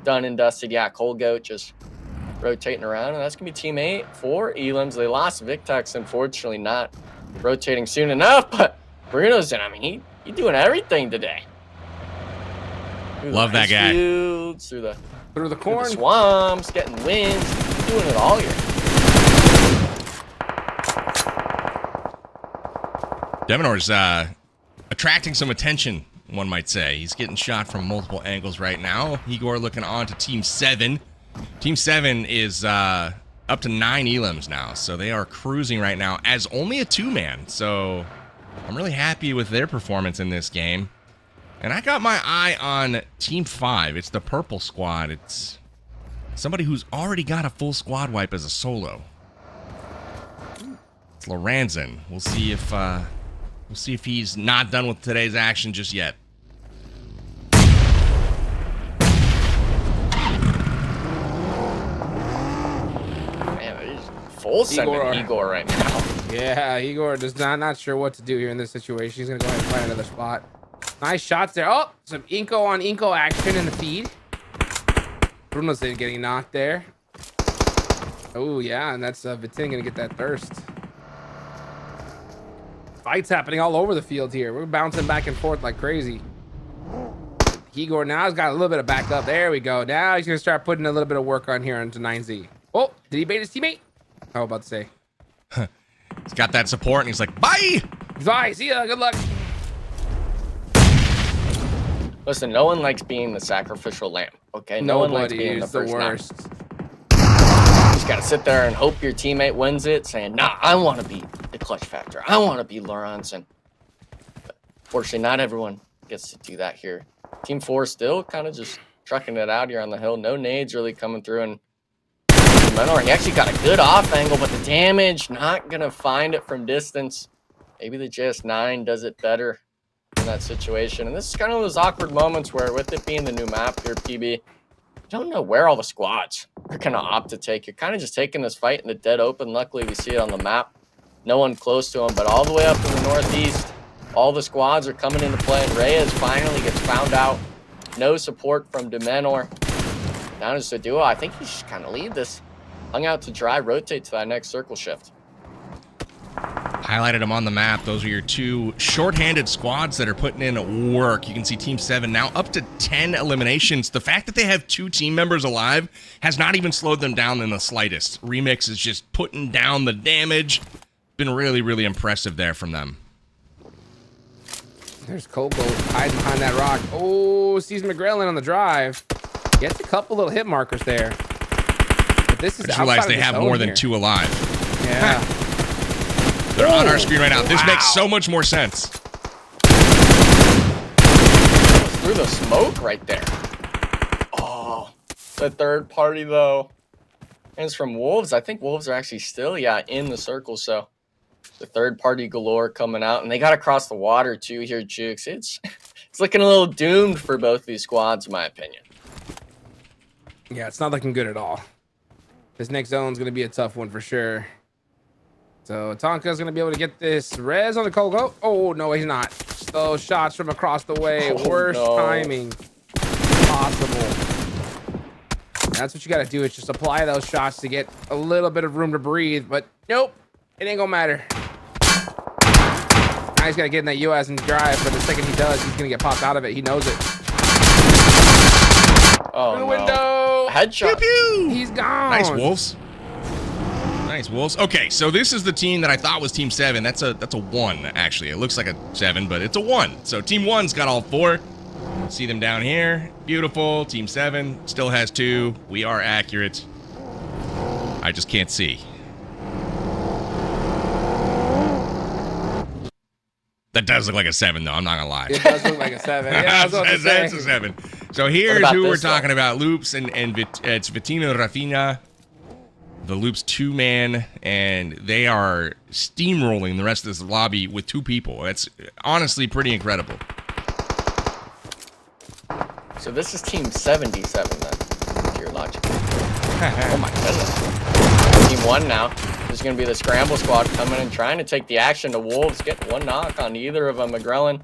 done and dusted. Yeah, Cold Goat just rotating around, and that's going to be Team 8 for Elims. They lost Victex, unfortunately, not rotating soon enough, but Bruno's in. I mean, he's doing everything today. Love that guy. Fields, through the corn, swamps, getting wins, doing it all here. Devinor's attracting some attention, one might say. He's getting shot from multiple angles right now. Igor looking on to Team 7. Team 7 is up to 9 elims now, so they are cruising right now as only a 2-man. So I'm really happy with their performance in this game. And I got my eye on Team 5. It's the purple squad. It's somebody who's already got a full squad wipe as a solo. It's Lorenzen. We'll see if he's not done with today's action just yet. Man, he's full sending Igor right now. Yeah, Igor does not sure what to do here in this situation. He's gonna go ahead and find another spot. Nice shots there. Oh, some iNCO on iNCO action in the feed. Bruno's getting knocked there. Oh yeah, and that's Vitin gonna get that thirst. Fights happening all over the field here. We're bouncing back and forth like crazy. Igor now has got a little bit of backup. There we go. Now he's gonna start putting a little bit of work on here onto 9Z. Oh, did he bait his teammate? I was about to say. He's got that support, and he's like, bye! Bye, see ya, good luck. Listen, no one likes being the sacrificial lamb, okay? No one likes being the first worst. You just gotta sit there and hope your teammate wins it, saying, nah, I want to be the clutch factor. I want to be Lorenzen. But fortunately, not everyone gets to do that here. Team 4 still kind of just trucking it out here on the hill. No nades really coming through. And Menor, he actually got a good off angle, but the damage, not going to find it from distance. Maybe the JS9 does it better in that situation. And this is kind of those awkward moments where, with it being the new map here, PB, you don't know where all the squads are going to opt to take. You're kind of just taking this fight in the dead open. Luckily, we see it on the map. No one close to him, but all the way up in the northeast, all the squads are coming into play, and Reyes finally gets found out. No support from Demenor. Down to Duo. I think he should kind of lead this. Hung out to dry, rotate to that next circle shift. Highlighted them on the map. Those are your two short-handed squads that are putting in work. You can see Team 7 now up to 10 eliminations. The fact that they have 2 team members alive has not even slowed them down in the slightest. Remix is just putting down the damage. Been really, really impressive there from them. There's Coco hiding behind that rock. Oh, sees McGrellin on the drive. Gets a couple little hit markers there. But this is I just realized they have more than 2 alive. Yeah. They're on our screen right now. This makes so much more sense. Through the smoke right there. Oh, the third party though. And it's from Wolves. I think Wolves are actually still, in the circle. So the third party galore coming out. And they got to cross the water too here, Jukes. It's looking a little doomed for both these squads, in my opinion. Yeah, it's not looking good at all. This next zone's going to be a tough one for sure. So Tonka's going to be able to get this res on the Coco. Oh, no, he's not. Those shots from across the way. Worst timing possible. That's what you got to do, is just apply those shots to get a little bit of room to breathe. But nope, it ain't going to matter. Now he's got to get in that US and drive, but the second he does, he's going to get popped out of it. He knows it. Oh, no. Window. Headshot. Pew, pew. He's gone. Nice, Wolves. Nice, Wolves. Okay, so this is the team that I thought was Team 7. That's a 1, actually. It looks like a 7, but it's a 1. So Team 1's got all 4. See them down here. Beautiful. Team 7 still has 2. We are accurate. I just can't see. That does look like a 7, though. I'm not going to lie. It does look like a 7. Yeah, I was about to say. That's a 7. So here's who we're talking about. Loops and it's Vitina Rafina. The Loops 2-man, and they are steamrolling the rest of this lobby with 2 people. That's honestly pretty incredible. So this is Team 77 then, if you're logic. Oh my goodness. Team 1 now. There's going to be the scramble squad coming and trying to take the action to Wolves. Get 1 knock on either of them. McGrellin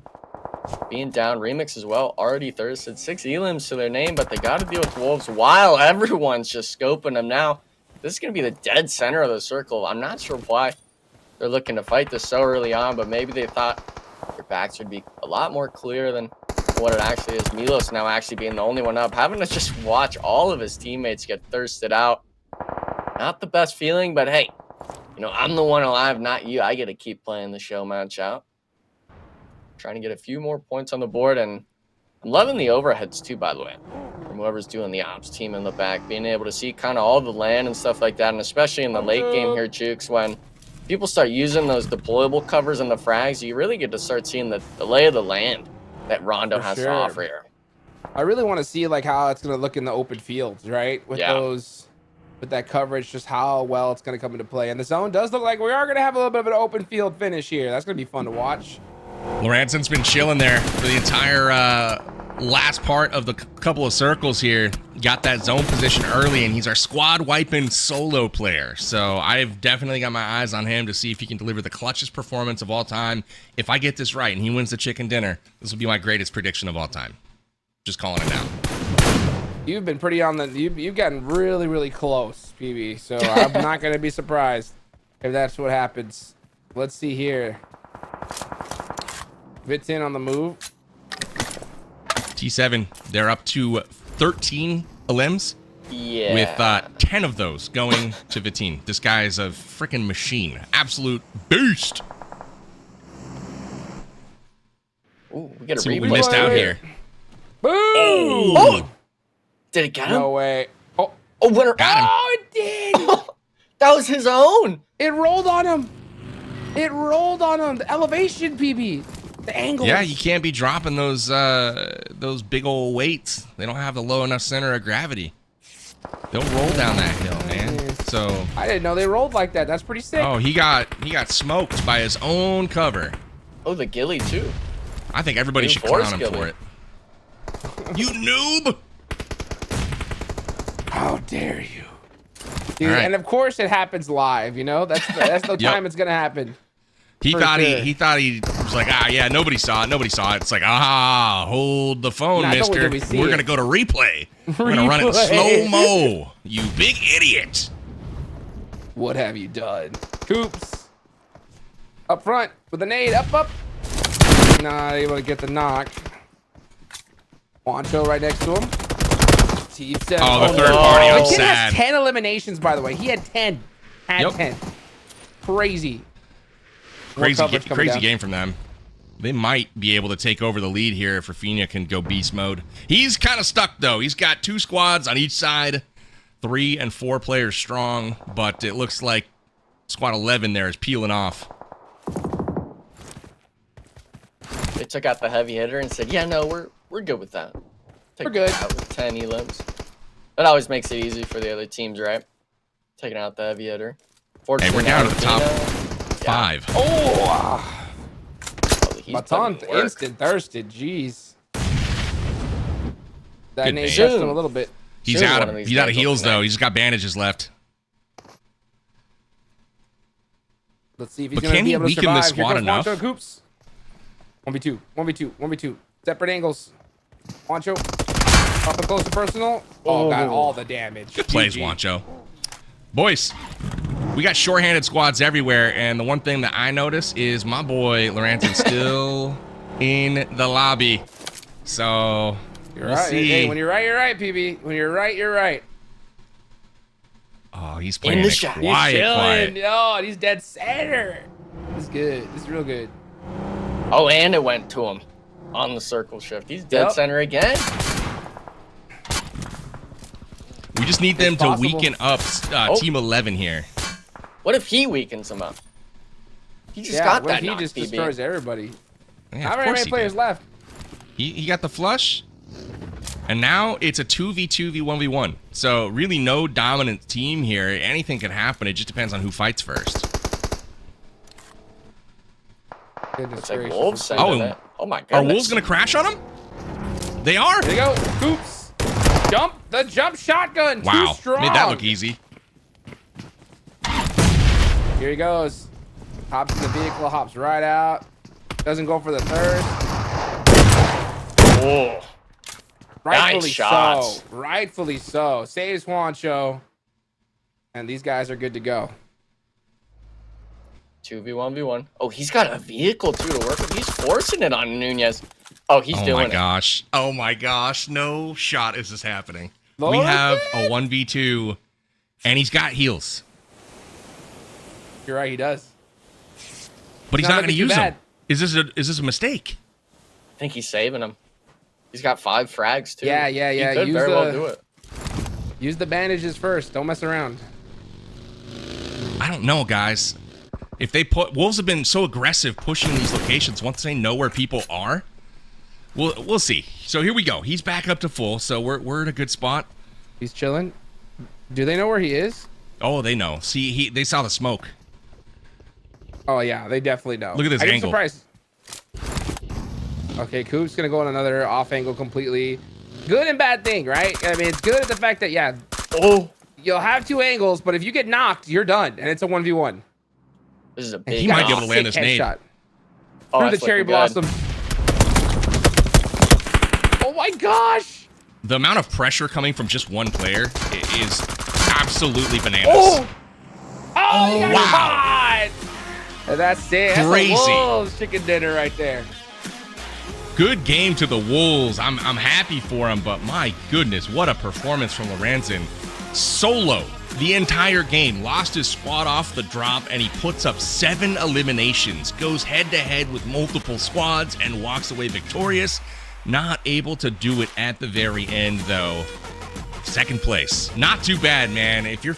being down. Remix as well. Already thirsted. 6 elims to their name, but they got to deal with Wolves while everyone's just scoping them now. This is going to be the dead center of the circle. I'm not sure why they're looking to fight this so early on, but maybe they thought their backs would be a lot more clear than what it actually is. Milos now actually being the only one up, having to just watch all of his teammates get thirsted out. Not the best feeling, but hey, I'm the one alive, not you. I get to keep playing the show match out. Trying to get a few more points on the board, and I'm loving the overheads too, by the way, from whoever's doing the ops team in the back, being able to see kind of all the land and stuff like that, and especially in the late game here, Jukes, when people start using those deployable covers and the frags, you really get to start seeing the lay of the land that Rondo has to offer here. I really want to see how it's going to look in the open fields, right? With with that coverage, just how well it's going to come into play. And the zone does look like we are going to have a little bit of an open field finish here. That's going to be fun to watch. Lorenzen's been chilling there for the entire last part of the couple of circles here. Got that zone position early, and he's our squad wiping solo player. So I've definitely got my eyes on him to see if he can deliver the clutchest performance of all time. If I get this right and he wins the chicken dinner, this will be my greatest prediction of all time. Just calling it now. You've been pretty on the... You've gotten really, really close, PB. So I'm not going to be surprised if that's what happens. Let's see here. Vitin on the move. T7, they're up to 13 elims. Yeah. With 10 of those going to Vitin. This guy is a freaking machine. Absolute beast. Ooh, we get a replay. We missed out here. Boom! Oh! Did it get him? No way. Oh, winner. Got him. Oh, it did. That was his own. It rolled on him. It rolled on him. The elevation, PB. The angle. Yeah, you can't be dropping those big old weights. They don't have the low enough center of gravity. They'll roll down that hill, man. So I didn't know they rolled like that. That's pretty sick. oh, he got smoked by his own cover. Oh, the ghillie too. I think everybody should clown him for it. You noob! How dare you? Dude, All right. and of course it happens live, you know? That's the time it's gonna happen. He For thought sure. he was like, yeah, nobody saw it. It's like, hold the phone, Not only mister. did we see We're it. gonna go to replay. We're gonna run it in slow-mo. You big idiot. What have you done? Coops. Up front with a nade. Up. Not able to get the knock. Wancho right next to him. T7. Oh, the third party. I'm The kid sad. has 10 eliminations, by the way. He had 10. Yep. 10. Crazy. More Crazy coverage coming down. game from them. They might be able to take over the lead here if Rafinha can go beast mode. He's kind of stuck, though. He's got 2 squads on each side, 3 and 4 players strong, but it looks like squad 11 there is peeling off. They took out the heavy hitter and said, yeah, no, we're good with that. We're good. Out with 10 elims. That always makes it easy for the other teams, right? Taking out the heavy hitter. Hey, we're down to the top Yeah. 5. Oh! He's Baton putting in work. instant thirsted. Jeez. That Good nade man. touched him a little bit. He's Soon out one of of these he's out of guys will heals, though. connect. He's got bandages left. Let's see if he's But going to can be he able to weaken survive. this Here squad goes enough? Wancho Coops. 1v2. Separate angles. Wancho. Up and close to personal. Oh, got all the damage. Good plays, GG. Wancho. Boys, we got shorthanded squads everywhere, and the one thing that I notice is my boy Lorenzen's still in the lobby. So You're we'll right. see. Hey, when you're right, you're right, PB. When you're right, you're right. Oh, he's playing the it shot. quiet, He's quiet. chilling. Oh, and he's dead center. This is good. This is real good. Oh, and it went to him on the circle shift. He's dead Yep. center again. We just need them It's to possible. weaken up Oh. Team 11 here. What if he weakens him up? He just Yeah, got what if that he knock, just PB. destroys everybody. Yeah, Not of very course many he players did. left. He got the flush, and now it's a 2v2v1v1. So really no dominant team here. Anything can happen. It just depends on who fights first. Goodness It's like gracious. wolves saying Oh, that. Oh my Are goodness. Wolves going to crash on him? They are? There you go. Coops. The jump shotgun. Wow. Too strong. Made that look easy. Here he goes. Hops in the vehicle, hops right out. Doesn't go for the third. Oh. Rightfully Nice shots. so. Rightfully so. Saves Wancho. And these guys are good to go. 2v1v1. Oh, he's got a vehicle too to work with. He's forcing it on Nunez. Oh, he's Oh doing my it. gosh. Oh my gosh. No shot is this happening. We Look have at a 1v2, and he's got heals. You're right, he does. But he's Not not going to looking too use them. bad. Is this a mistake? I think he's saving him. He's got 5 frags too. Yeah. He could Use very well the- do it. Use the bandages first. Don't mess around. I don't know, guys. If they put Wolves have been so aggressive pushing these locations once they know where people are. We'll see. So here we go. He's back up to full, so we're in a good spot. He's chilling. Do they know where he is? Oh, they know. See, they saw the smoke. Oh yeah, they definitely know. Look at this I get angle. surprised. Okay, Coop's gonna go on another off angle completely. Good and bad thing, right? I mean, it's good at the fact that you'll have 2 angles, but if you get knocked, you're done, and it's a 1v1. This is a And big. he might be able to Sick land this nade. headshot. Oh, Through the that's cherry looking good. blossom. Oh my gosh! The amount of pressure coming from just one player is absolutely bananas. Oh! Oh, you got wow. caught! And that's it. That's Crazy. a Wolves chicken dinner right there. Good game to the Wolves. I'm happy for him, but my goodness, what a performance from Lorenzen. Solo the entire game, lost his squad off the drop, and he puts up 7 eliminations, goes head-to-head with multiple squads, and walks away victorious. Not able to do it at the very end, though. Second place. Not too bad, man. If you're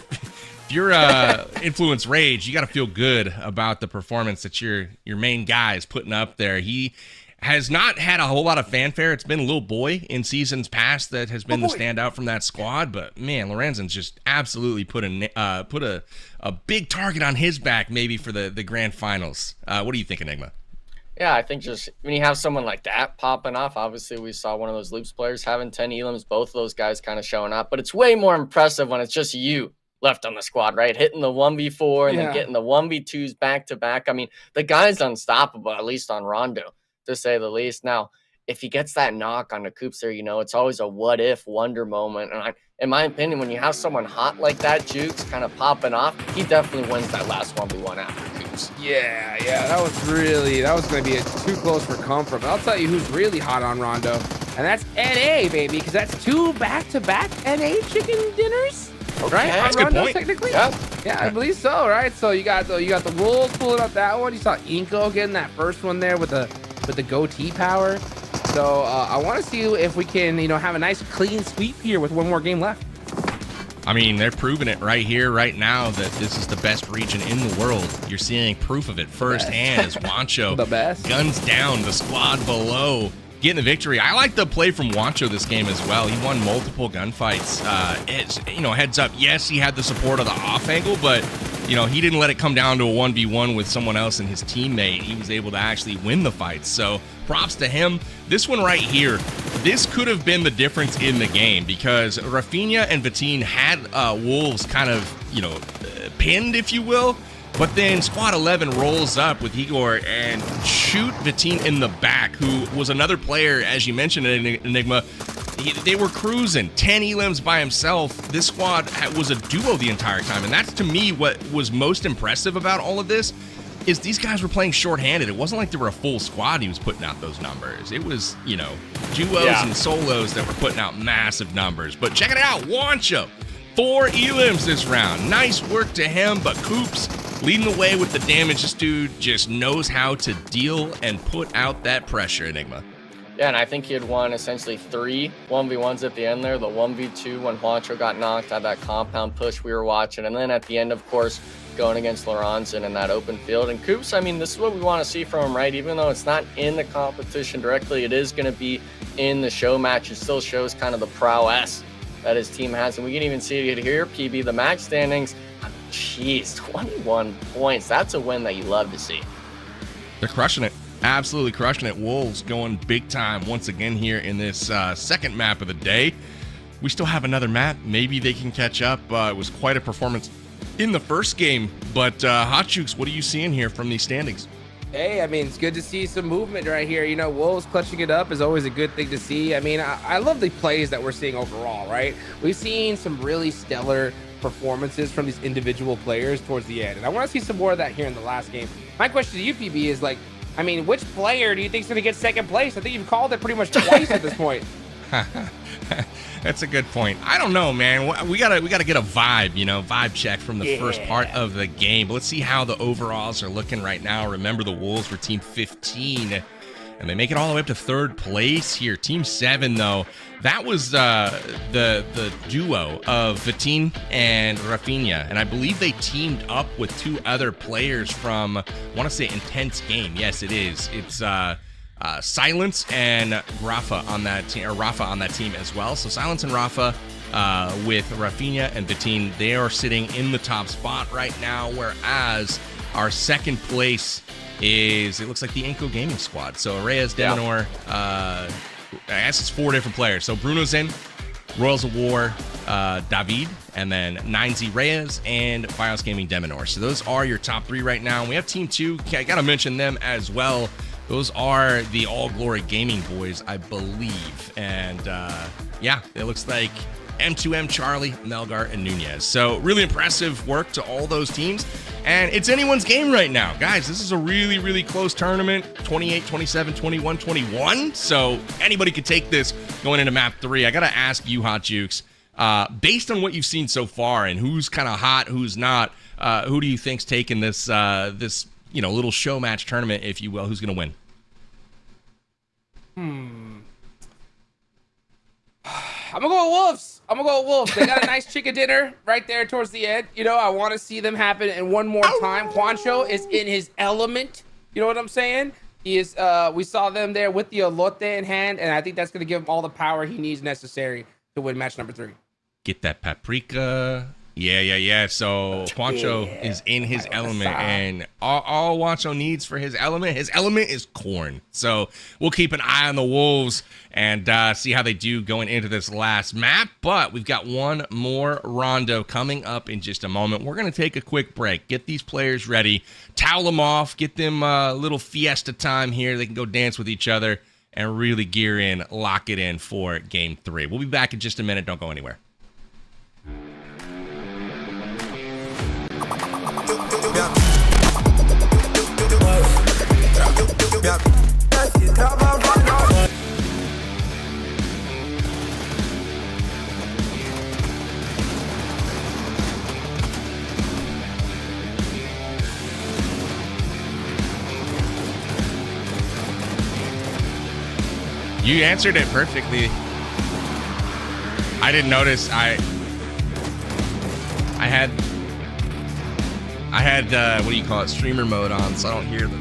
if you're Influence Rage, you got to feel good about the performance that your main guy is putting up there. He has not had a whole lot of fanfare. It's been Lil Boy in seasons past that has been the standout from that squad. But man, Lorenzen's just absolutely put a big target on his back, maybe for the grand finals. What do you think, Enigma? Yeah, I think just when you have someone like that popping off, obviously we saw one of those Loops players having 10 elims, both of those guys kind of showing up. But it's way more impressive when it's just you left on the squad, right? Hitting the 1v4 and then getting the 1v2s back to back. I mean, the guy's unstoppable, at least on Rondo, to say the least. Now, if he gets that knock on the Coops there, you know, it's always a what if wonder moment. And in my opinion, when you have someone hot like that, Jukes kind of popping off, he definitely wins that last 1v1 after Coops. Yeah, that was going to be too close for comfort. But I'll tell you who's really hot on Rondo, and that's NA, baby, because that's 2 back-to-back NA chicken dinners. Okay, right? That's a good point. Technically? Yeah, I believe so, right? So you got the Wolves pulling up that one. You saw iNCO getting that first one there with the goatee power. So I want to see if we can, have a nice clean sweep here with one more game left. I mean, they're proving it right here, right now, that this is the best region in the world. You're seeing proof of it firsthand as Wancho guns down the squad below, getting the victory. I like the play from Wancho this game as well. He won multiple gunfights. Heads up, yes, he had the support of the off angle, but he didn't let it come down to a 1v1 with someone else and his teammate. He was able to actually win the fight. So props to him. This one right here, this could have been the difference in the game because Rafinha and Vatine had Wolves kind of, pinned, if you will. But then Squad 11 rolls up with Igor and shoot Vatine in the back, who was another player, as you mentioned, Enigma. They were cruising 10 elims by himself. This squad was a duo the entire time, and that's to me what was most impressive about all of this is these guys were playing shorthanded. It wasn't like they were a full squad he was putting out those numbers. It was, duos and solos that were putting out massive numbers. But check it out, Wancho, 4 elims this round. Nice work to him, but Coops leading the way with the damage. This dude just knows how to deal and put out that pressure, Enigma. Yeah, and I think he had won essentially 3 1v1s at the end there. The 1v2 when Juancho got knocked out, that compound push we were watching. And then at the end, of course, going against Lorenzen in that open field. And Coops, I mean, this is what we want to see from him, right? Even though it's not in the competition directly, it is going to be in the show match. It still shows kind of the prowess that his team has. And we can even see it here, PB, the match standings. Jeez, 21 points. That's a win that you love to see. They're crushing it. Absolutely crushing it. Wolves going big time once again here in this second map of the day. We still have another map. Maybe they can catch up. It was quite a performance in the first game. But Hot Jukes, what are you seeing here from these standings? Hey, I mean, it's good to see some movement right here. Wolves clutching it up is always a good thing to see. I mean, I love the plays that we're seeing overall, right? We've seen some really stellar performances from these individual players towards the end. And I want to see some more of that here in the last game. My question to you, PB, is which player do you think is going to get second place? I think you've called it pretty much twice at this point. That's a good point. I don't know, man. We gotta get a vibe check from the first part of the game. But let's see how the overalls are looking right now. Remember, the Wolves were team 15, and they make it all the way up to third place here. Team 7, though, that was the duo of Vatine and Rafinha, and I believe they teamed up with 2 other players from, I want to say, Intense Game. Yes, it is. It's Silence and Rafa on that team, or Rafa on that team as well. So Silence and Rafa with Rafinha and Vatine, they are sitting in the top spot right now, whereas our second place is, it looks like the iNCO Gaming squad. So Reyes, Deminor, I guess it's 4 different players. So Bruno's in, Royals of War, David, and then 9Z Reyes and VIOUS Gaming Deminor. So those are your top 3 right now. And we have Team 2. I got to mention them as well. Those are the All Glory Gaming boys, I believe. And it looks like M2M, Charlie, Melgar, and Nunez. So really impressive work to all those teams. And it's anyone's game right now. Guys, this is a really, really close tournament. 28, 27, 21, 21. So anybody could take this going into map 3. I got to ask you, Hot Jukes, based on what you've seen so far and who's kind of hot, who's not, who do you think's taking this little show match tournament, if you will? Who's going to win? I'm gonna go with Wolves. I'm gonna go with Wolves. They got a nice chicken dinner right there towards the end. You know, I want to see them happen. And one more time, Juancho is in his element. You know what I'm saying? He is. We saw them there with the elote in hand, and I think that's gonna give him all the power he needs necessary to win match number 3. Get that paprika. Yeah. So Juancho is in his element, and all Juancho needs for his element is corn. So we'll keep an eye on the Wolves and see how they do going into this last map. But we've got one more rondo coming up in just a moment. We're going to take a quick break, get these players ready, towel them off, get them a little fiesta time here. They can go dance with each other and really gear in, lock it in for game 3. We'll be back in just a minute. Don't go anywhere. You answered it perfectly. I didn't notice. I had what do you call it, streamer mode on, so I don't hear them.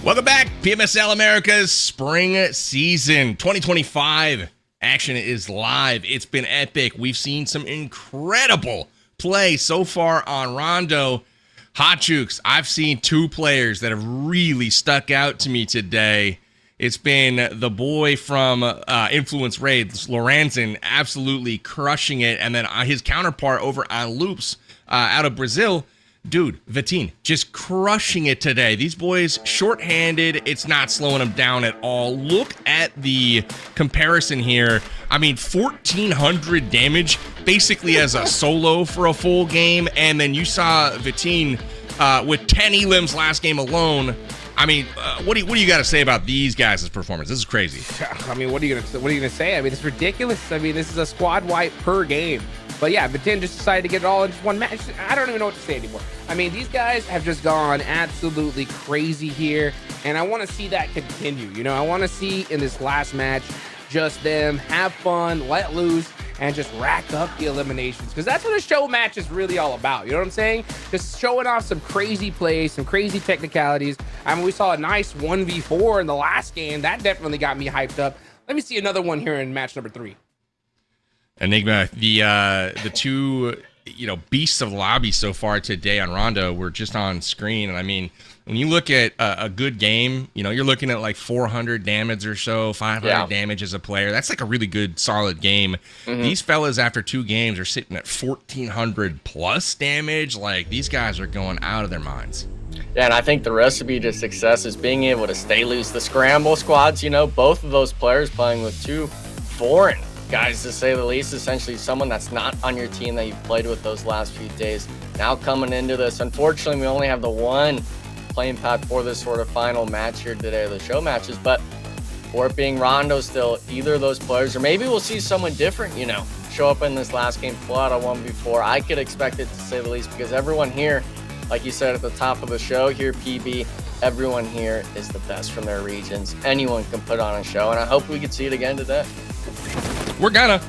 Welcome back. PMSL America's spring season 2025. Action is live. It's been epic. We've seen some incredible play so far on Rondo. Hot Jukes, I've seen two players that have really stuck out to me today. It's been the boy from Influence Raids, Lorenzen, absolutely crushing it. And then his counterpart over on Loops out of Brazil, dude, Vitin, just crushing it today. These boys shorthanded. It's not slowing them down at all. Look at the comparison here. I mean, 1,400 damage basically as a solo for a full game. And then you saw Vitin with 10 elims last game alone. I mean, what do you got to say about these guys' performance? This is crazy. I mean, what are you gonna say? I mean, it's ridiculous. I mean, this is a squad wipe per game. But yeah, Vitin just decided to get it all in just one match. I don't even know what to say anymore. I mean, these guys have just gone absolutely crazy here, and I want to see that continue. You know, I want to see in this last match just them have fun, let loose, and just rack up the eliminations, because that's what a show match is really all about. You know what I'm saying? Just showing off some crazy plays, some crazy technicalities. I mean, we saw a nice 1v4 in the last game. That definitely got me hyped up. Let me see another one here in match number 3. Enigma, the two beasts of the lobby so far today on Rondo were just on screen, and I mean, when you look at a good game, you're looking at like 400 damage or so, 500 damage as a player. That's like a really good, solid game. These fellas after 2 games are sitting at 1,400 plus damage. Like, these guys are going out of their minds. Yeah, and I think the recipe to success is being able to stay loose. The scramble squads, both of those players playing with 2 foreign guys, to say the least, essentially someone that's not on your team that you've played with those last few days. Now coming into this, unfortunately, we only have the one playing path for this sort of final match here today, the show matches, but for it being Rondo still, either of those players, or maybe we'll see someone different, show up in this last game, pull out a 1v4. I could expect it, to say the least, because everyone here, like you said at the top of the show here, PB, everyone here is the best from their regions. Anyone can put on a show, and I hope we can see it again today. We're gonna.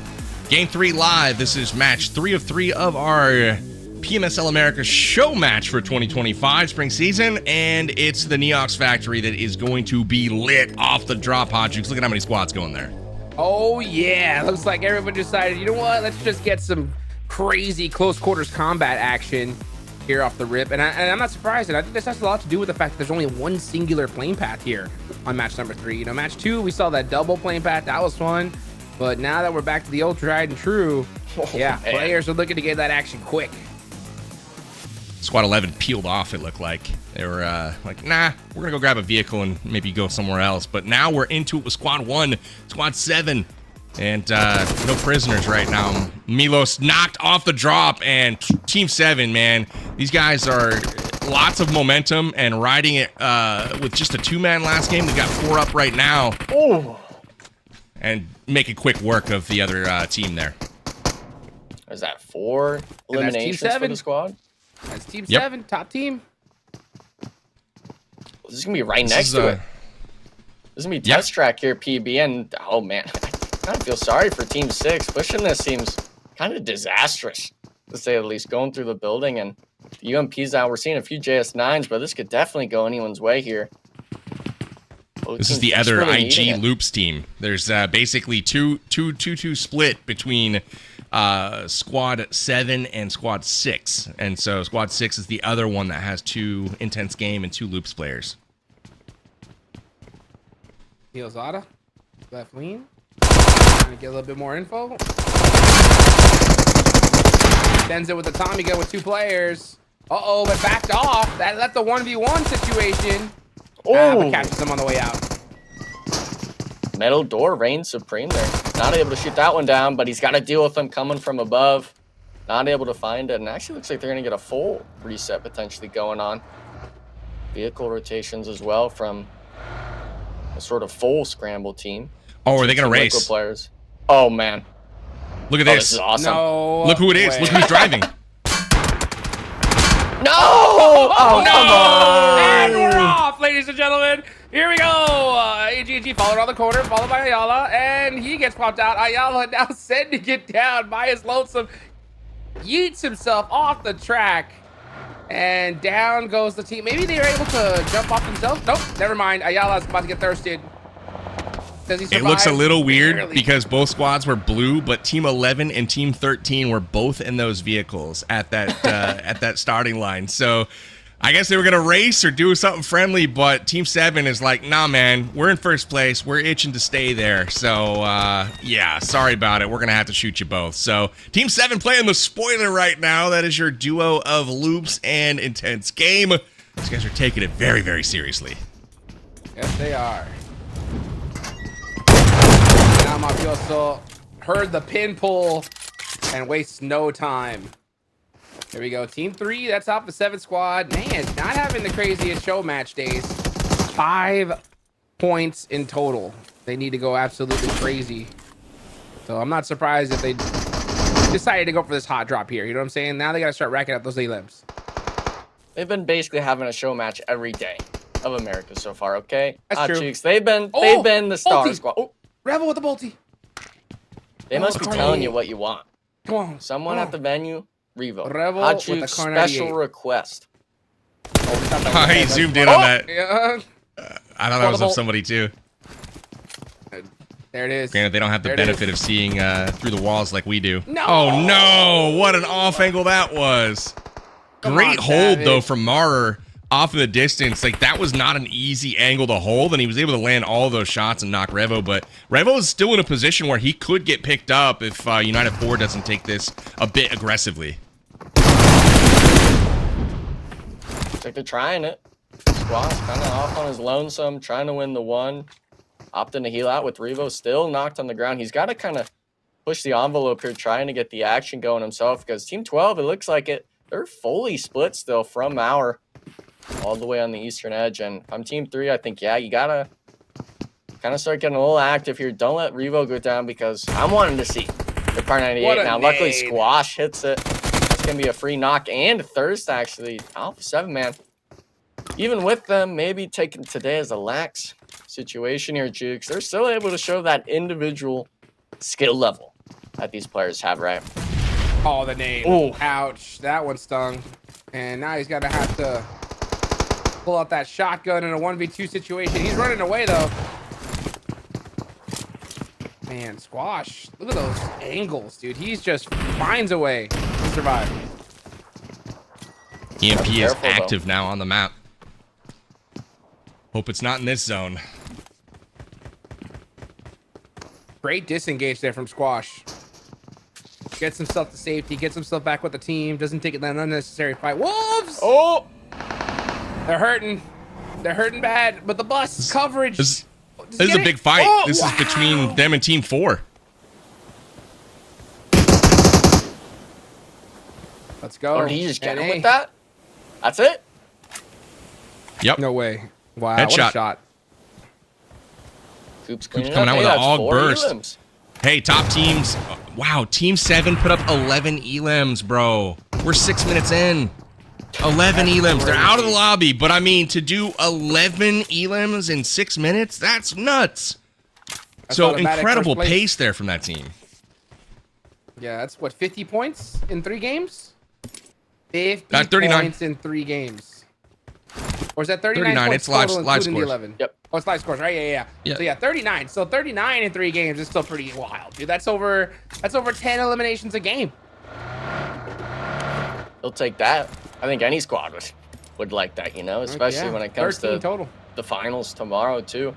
Game 3 live. This is match 3 of 3 of our PMSL America show match for 2025 spring season, and it's the Neox Factory that is going to be lit off the drop. Hot Jukes, look at how many squads going there. Oh yeah, looks like everyone decided, you know what, let's just get some crazy close quarters combat action here off the rip. And I'm not surprised, and I think this has a lot to do with the fact that there's only one singular plane path here on match number 3. Match 2, we saw that double plane path. That was fun. But now that we're back to the old tried and true, players are looking to get that action quick. Squad 11 peeled off, it looked like. They were like, nah, we're going to go grab a vehicle and maybe go somewhere else. But now we're into it with Squad 1, Squad 7, and no prisoners right now. Milos knocked off the drop, and Team 7, man, these guys are lots of momentum and riding it with just a 2-man last game. They got 4 up right now. Oh. And making quick work of the other team there. Is that 4 eliminations for the squad? That's Team 7, top team. This is going to be right next to it. This is going to be test track here, PB. And, oh, man, I kind of feel sorry for Team 6. Pushing this seems kind of disastrous, to say the least. Going through the building, and the UMPs out. We're seeing a few JS9s, but this could definitely go anyone's way here. This is the other IG Loops team. There's basically 2-2 split between Squad 7 and Squad 6. And so Squad 6 is the other one that has 2 intense game and 2 Loops players. Zada, left lean. Trying to get a little bit more info. Sends it with the Tommy gun with 2 players. Uh-oh, but backed off. That's a 1v1 situation. But catches him on the way out. Metal door reigns supreme there. Not able to shoot that one down, but he's got to deal with them coming from above. Not able to find it, and actually looks like they're going to get a full reset potentially going on. Vehicle rotations as well from a sort of full scramble team. Oh, are they going to race? Players. Oh, man. Look at this. This is awesome. No Look who it is. way. Look who's driving. No! Oh, no! come on! And we're off, ladies and gentlemen. Here we go. AGG followed on the corner, followed by Ayala, and he gets popped out. Ayala now sending it down by his lonesome. Yeets himself off the track. And down goes the team. Maybe they were able to jump off themselves. Nope, never mind. Ayala's about to get thirsted. Does he survive? It looks a little weird Barely. because both squads were blue, but Team 11 and Team 13 were both in those vehicles at that at that starting line. So I guess they were gonna race or do something friendly, but Team 7 is like, nah, man, we're in first place. We're itching to stay there. So yeah, sorry about it. We're gonna have to shoot you both. So Team 7 playing the spoiler right now. That is your duo of loops and intense game. These guys are taking it very, very seriously. Yes, they are. Now Mafioso heard the pin pull and wastes no time. Here we go. Team 3, that's off the 7 squad. Man, not having the craziest show match days. 5 points in total. They need to go absolutely crazy. So I'm not surprised if they decided to go for this hot drop here. You know what I'm saying? Now they got to start racking up those elims. They've been basically having a show match every day of America so far, okay? That's true. Cheeks, they've been the star ulti. squad. Oh, Rebel with the bolty. They must be telling you what you want. Come on. Someone at the venue, Revo. Rebel Hot with the Cheeks, Car special 98. request. He zoomed in on that. Yeah. I thought that was of somebody too. There it is. Granted, they don't have the There it benefit is. of seeing through the walls like we do. No! Oh no! What an off angle that was. Come Great on, hold though Savage. from Marrer off in the distance. Like that was not an easy angle to hold, and he was able to land all of those shots and knock Revo. But Revo is still in a position where he could get picked up if United 4 doesn't take this a bit aggressively. Looks like they're trying it. Squaw's kind of off on his lonesome, trying to win the one. Opting to heal out with Revo still knocked on the ground. He's got to kind of push the envelope here, trying to get the action going himself, because Team 12, it looks like they're fully split still from our all the way on the eastern edge. And if I'm Team 3, I think, yeah, you got to kind of start getting a little active here. Don't let Revo go down, because I'm wanting to see the Car 98. Now, luckily, Squash hits it. That's going to be a free knock. And Thirst, actually. Alpha 7, man. Even with them maybe taking today as a lax situation here, Jukes, they're still able to show that individual skill level that these players have, right? Oh, the name. Oh, ouch. That one stung. And now he's going to have to pull out that shotgun in a 1v2 situation. He's running away, though. Man, Squash. Look at those angles, dude. He's just finds a way to survive. EMP is careful, though. active now on the map. Hope it's not in this zone. Great disengage there from Squash. Gets himself to safety, gets himself back with the team, doesn't take an unnecessary fight. Wolves! Oh! They're hurting. They're hurting bad, but the bus coverage. This is a big fight. Oh, this is between them and Team 4. Let's go. Oh, did he just get him NA. with that? That's it? Yep. No way. Wow. Headshot. What a shot. Coops Coming out with an AUG burst. Hey, top teams. Wow, Team 7 put up 11 elims, bro. We're 6 minutes in. 11 elims. They're out of the lobby, but I mean, to do 11 elims in 6 minutes, that's nuts. That's So automatic incredible first place. pace there from that team. Yeah, that's what, 50 points in 3 games? 50 39. points in 3 games. Or is that 39 39, points it's live- total, live including the scores. 11? Yep. Oh, it's live scores, right? Yeah. Yeah. So yeah, 39. So 39 in 3 games is still pretty wild, dude. That's over 10 eliminations a game. He'll take that. I think any squad would like that, you know, especially Yeah, when it comes 13 to total. the finals tomorrow too.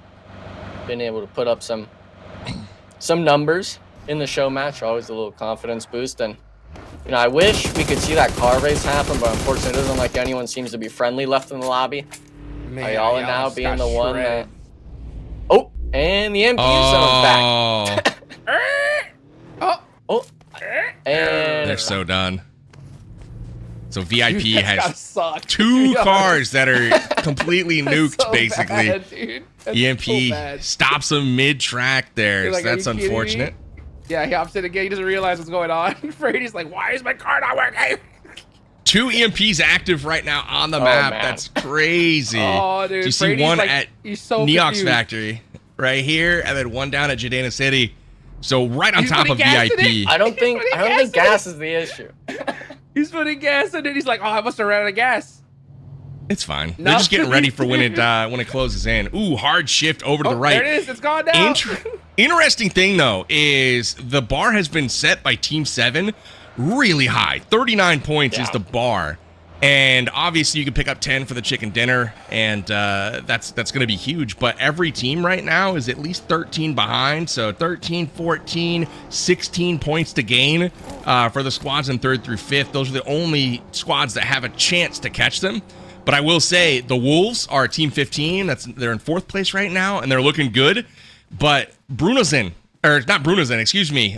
Being able to put up some numbers in the show match, always a little confidence boost. And you know, I wish we could see that car race happen, but unfortunately, it doesn't like anyone seems to be friendly left in the lobby. Man, Ayala now just being got the one that. shredded. Oh, and the MP zone's back. Oh, and They're so done. So VIP Dude, that's gotta has suck, to 2 be honest. cars that are completely That's nuked, so basically. bad, dude. That's EMP so bad. stops them mid-track there. You're So like, are that's you kidding me? unfortunate. Yeah, he hops in again. He doesn't realize what's going on. Brady's like, why is my car not working? 2 EMPs active right now on the map. man. That's crazy. Oh, dude, You see Brady's one like- at he's so Neox confused. Factory right here, and then one down at Jadena City. So right on He's top putting of gas in VIP. it. I don't think gas is the issue. He's putting gas in it. He's like, oh, I must have ran out of gas. It's fine. They're just getting ready for when it closes in. Ooh, hard shift over to the right. There it is. It's gone down. Interesting thing, though, is the bar has been set by Team 7 really high. 39 points is the bar. And obviously, you can pick up 10 for the chicken dinner, and that's going to be huge. But every team right now is at least 13 behind. So 13, 14, 16 points to gain for the squads in 3rd through 5th. Those are the only squads that have a chance to catch them. But I will say the Wolves are Team 15. They're in 4th place right now, and they're looking good. But Brunozen, or not Brunozen, excuse me.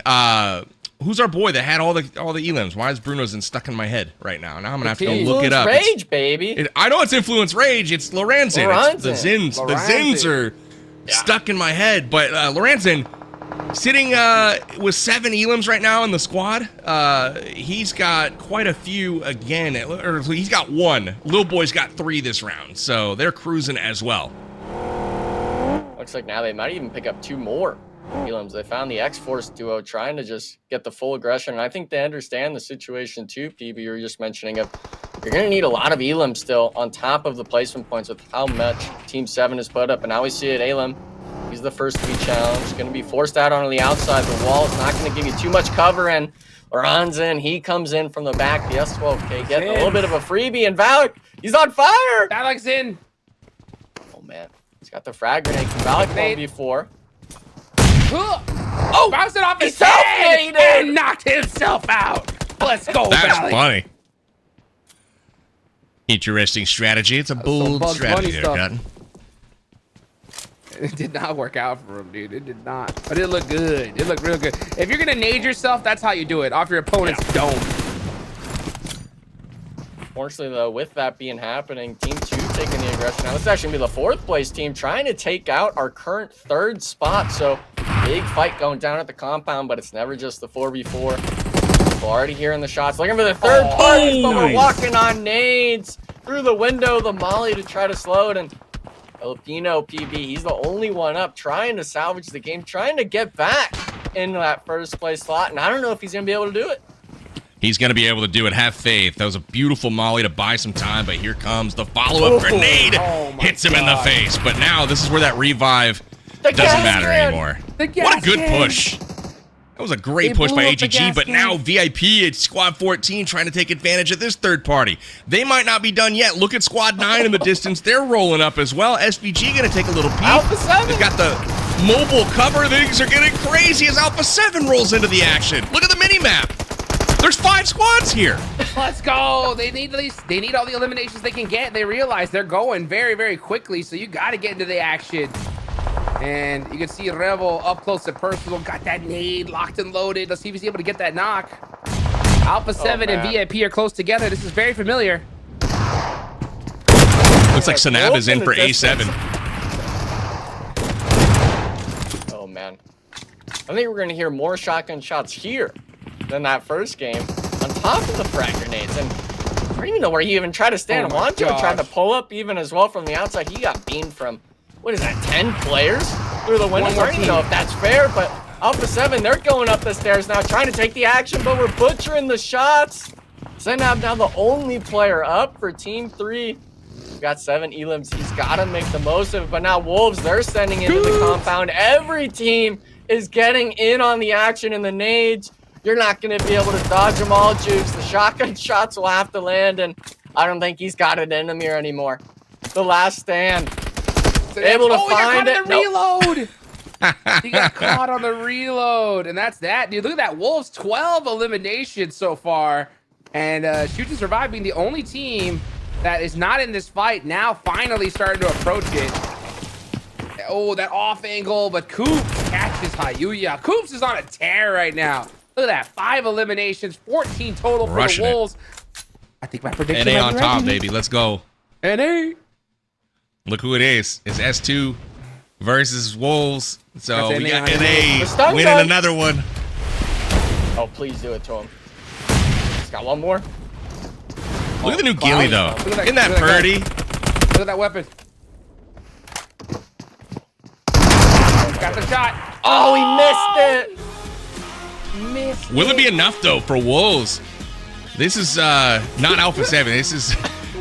Who's our boy that had all the elims? Why is Brunozen stuck in my head right now? Now I'm gonna have to go look it up. Rage, baby. I know it's Influence Rage. It's Lorenzen. It's the Zins. The Zins are stuck in my head. But Lorenzen sitting with 7 elims right now in the squad. He's got quite a few again. Or he's got 1. Lil Boy's got 3 this round. So they're cruising as well. Looks like now they might even pick up 2 more elims. They found the Xforce duo trying to just get the full aggression. And I think they understand the situation too, PB, you were just mentioning of you're going to need a lot of elims still on top of the placement points with how much Team 7 has put up. And now we see it, Elim. He's the first to be challenged. Going to be forced out on the outside. The wall is not going to give you too much cover. And Lorenzen, he comes in from the back. The S12K getting a little bit of a freebie. And Valak, he's on fire. Valak's in. Oh, man. He's got the frag grenade from Valak 1v4. Oh, bounced it off his head and knocked himself out. Let's go, That's Valley. funny. Interesting strategy. It's a bold strategy there, Cotton. It did not work out for him, dude. It did not. But it looked good. It looked real good. If you're going to nade yourself, that's how you do it. Off your opponent's dome. Unfortunately, though, with that being happening, Team 2 taking the aggression. Now, this is actually going to be the 4th place team trying to take out our current 3rd spot. So, big fight going down at the compound, but it's never just the 4v4. We're already hearing the shots. Looking for the 3rd parties, but we're walking on nades through the window, the molly to try to slow it. And Filipino PB, he's the only one up trying to salvage the game, trying to get back into that 1st place slot. And I don't know if he's going to be able to do it. He's going to be able to do it. Have faith. That was a beautiful molly to buy some time, but here comes the follow-up grenade. Hits him in the face. But now this is where that revive doesn't matter anymore. What a good push. That was a great push by AGG, but now VIP at Squad 14 trying to take advantage of this 3rd party. They might not be done yet. Look at Squad 9 in the distance. They're rolling up as well. SVG going to take a little peek. Alpha 7. They've got the mobile cover. Things are getting crazy as Alpha 7 rolls into the action. Look at the mini-map. There's 5 squads here. Let's go. They need all the eliminations they can get. They realize they're going very, very quickly, so you got to get into the action. And you can see Revel up close and personal. Got that nade locked and loaded. Let's see if he's able to get that knock. Alpha 7 and VIP are close together. This is very familiar. Looks like Sanab is in for A7. Oh, man. I think we're going to hear more shotgun shots here than that 1st game on top of the frag grenades. And I don't even know where he even tried to stand. Wancho tried to pull up even as well from the outside. He got beamed from, what is that, 10 players through the window? I don't even know if that's fair, but Alpha 7, they're going up the stairs now, trying to take the action, but we're butchering the shots. Zenab now the only player up for Team 3. We've got 7 elims. He's got to make the most of it, but now Wolves, they're sending into the compound. Every team is getting in on the action in the nades. You're not going to be able to dodge them all, Jukes. The shotgun shots will have to land, and I don't think he's got it in him here anymore. The last stand. Able to find it. Reload. He got caught on the reload, and that's that, dude. Look at that. Wolves 12 eliminations so far, and Shoot to Survive being the only team that is not in this fight now, finally starting to approach it. Oh, that off angle, but Coops catches Hayuya. Coops is on a tear right now. Look at that, 5 eliminations, 14 total for the Wolves. I think my prediction NA on top, baby. Let's go. NA. Look who it is. It's S2 versus Wolves. So we got NA winning another one. Oh, please do it to him. He's got one more. Look at the new ghillie, though. Isn't that pretty? Look at that weapon. Got the shot. Oh, he missed it. Will it be enough, though, for Wolves This is not Alpha 7. This is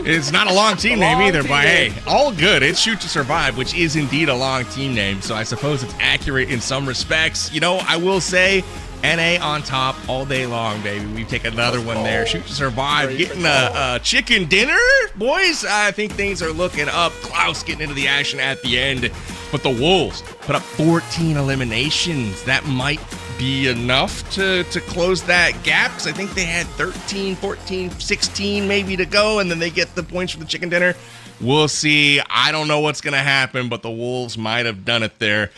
it's not a long team name either, but hey, all good. It's Shoot to Survive, which is indeed a long team name, so I suppose it's accurate in some respects. You know, I will say NA on top all day long, baby. We take another one there. Shoot to Survive, getting a chicken dinner, boys. I think things are looking up. Klaus getting into the action at the end. But the Wolves put up 14 eliminations. That might be enough to close that gap, because I think they had 13, 14, 16 maybe to go, and then they get the points for the chicken dinner. We'll see. I don't know what's going to happen, but the Wolves might have done it there.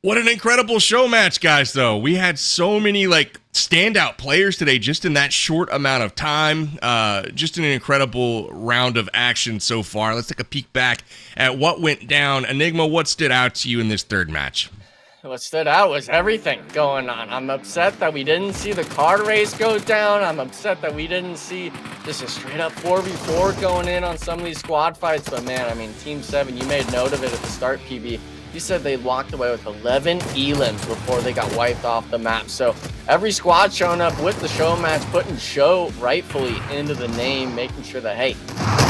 What an incredible show match, guys, though. We had so many, like, standout players today just in that short amount of time. Just an incredible round of action so far. Let's take a peek back at what went down. Enigma, what stood out to you in this third match? What stood out was everything going on. I'm upset that we didn't see the card race go down. I'm upset that we didn't see just a straight-up 4v4 going in on some of these squad fights. But, man, I mean, Team 7, you made note of it at the start, PB. You said they walked away with 11 elims before they got wiped off the map. So every squad showing up with the show match, putting show rightfully into the name, making sure that, hey,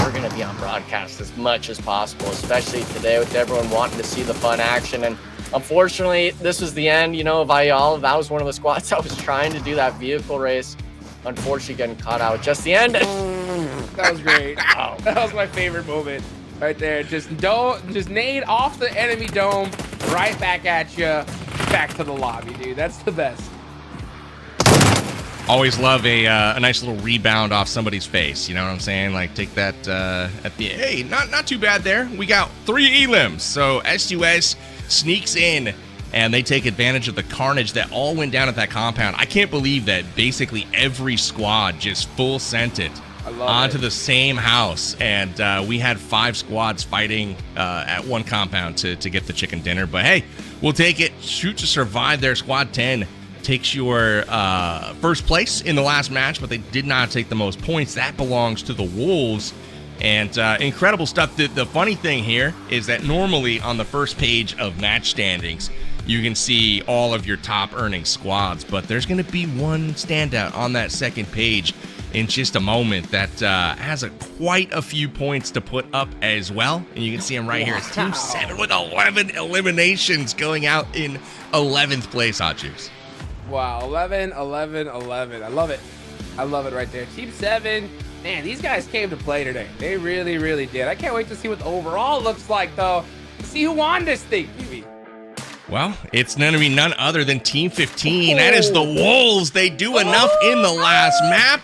we're going to be on broadcast as much as possible, especially today with everyone wanting to see the fun action. And unfortunately, this was the end, you know, of VIOUS. That was one of the squads that was trying to do that vehicle race. Unfortunately, getting caught out at just the end. That was great. That was my favorite moment. Right there, just nade off the enemy dome, right back at you, back to the lobby, dude. That's the best. Always love a nice little rebound off somebody's face. You know what I'm saying? Like, take that at the hey, not too bad there. We got 3 elims, so SUS sneaks in and they take advantage of the carnage that all went down at that compound. I can't believe that basically every squad just full sent it onto the same house, and we had 5 squads fighting at one compound to get the chicken dinner. But hey, we'll take it. Shoot to Survive there. Squad 10 takes your first place in the last match, but they did not take the most points. That belongs to the Wolves. And incredible stuff. The funny thing here is that normally on the first page of match standings, you can see all of your top earning squads, but there's going to be one standout on that second page in just a moment that has quite a few points to put up as well. And you can see him right here. It's Team 7 with 11 eliminations, going out in 11th place, Hot Juice. Wow, 11, 11, 11. I love it. I love it right there. Team 7, man, these guys came to play today. They really, really did. I can't wait to see what the overall looks like, though. See who won this thing, baby. Well, it's going to be none other than Team 15. That is the Wolves. They do enough in the last map.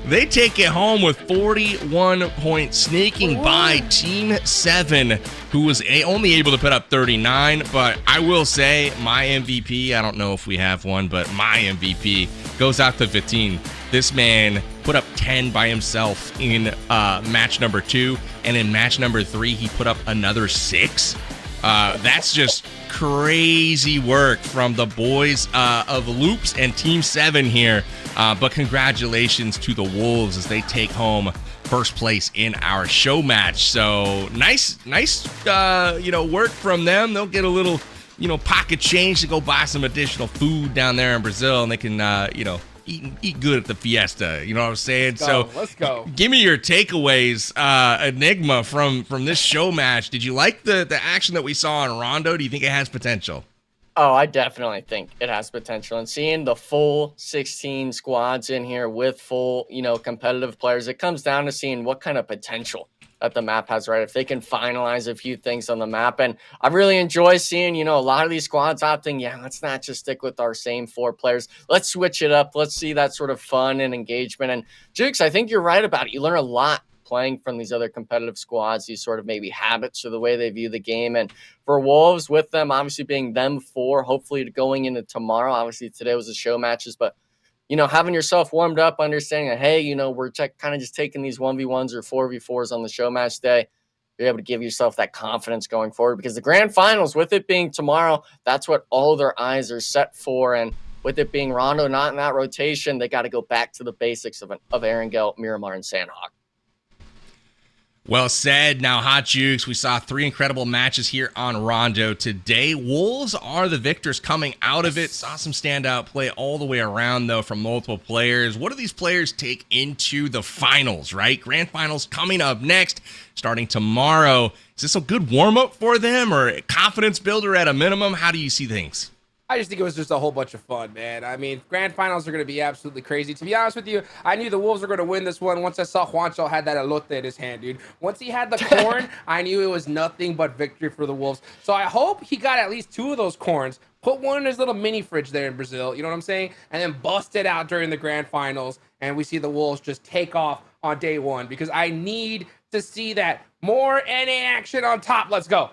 They take it home with 41 points, sneaking by Team 7, who was only able to put up 39. But I will say my MVP, I don't know if we have one, but my MVP goes out to 15. This man put up 10 by himself in match number 2. And in match number 3, he put up another 6. That's just crazy work from the boys of Loops and Team 7 here. But congratulations to the Wolves as they take home first place in our show match. So nice, work from them. They'll get a little, pocket change to go buy some additional food down there in Brazil, and they can, eat good at the fiesta. You know what I'm saying? Let's go. Give me your takeaways, Enigma, from this show match. Did you like the action that we saw in Rondo? Do you think it has potential? Oh, I definitely think it has potential. And seeing the full 16 squads in here with full, competitive players, it comes down to seeing what kind of potential that the map has, right? If they can finalize a few things on the map. And I really enjoy seeing, a lot of these squads opting, let's not just stick with our same 4 players. Let's switch it up. Let's see that sort of fun and engagement. And Jukes, I think you're right about it. You learn a lot playing from these other competitive squads, these sort of maybe habits or the way they view the game. And for Wolves, with them obviously being them 4, hopefully going into tomorrow, obviously today was the show matches, but having yourself warmed up, understanding that, hey, we're kind of just taking these 1v1s or 4v4s on the show match day, you're able to give yourself that confidence going forward, because the grand finals, with it being tomorrow, that's what all their eyes are set for. And with it being Rondo not in that rotation, they got to go back to the basics of Erangel, Miramar, and Sandhawk. Well said. Now, Hot Jukes, we saw 3 incredible matches here on Rondo today. Wolves are the victors coming out of it. Saw some standout play all the way around, though, from multiple players. What do these players take into the finals, right? Grand finals coming up next, starting tomorrow. Is this a good warm-up for them or a confidence builder at a minimum? How do you see things? I just think it was just a whole bunch of fun, man. I mean, grand finals are going to be absolutely crazy. To be honest with you, I knew the Wolves were going to win this one once I saw Juancho had that elote in his hand, dude. Once he had the corn, I knew it was nothing but victory for the Wolves. So I hope he got at least 2 of those corns, put one in his little mini fridge there in Brazil, you know what I'm saying? And then bust it out during the grand finals, and we see the Wolves just take off on day 1 because I need to see that. More NA action on top. Let's go.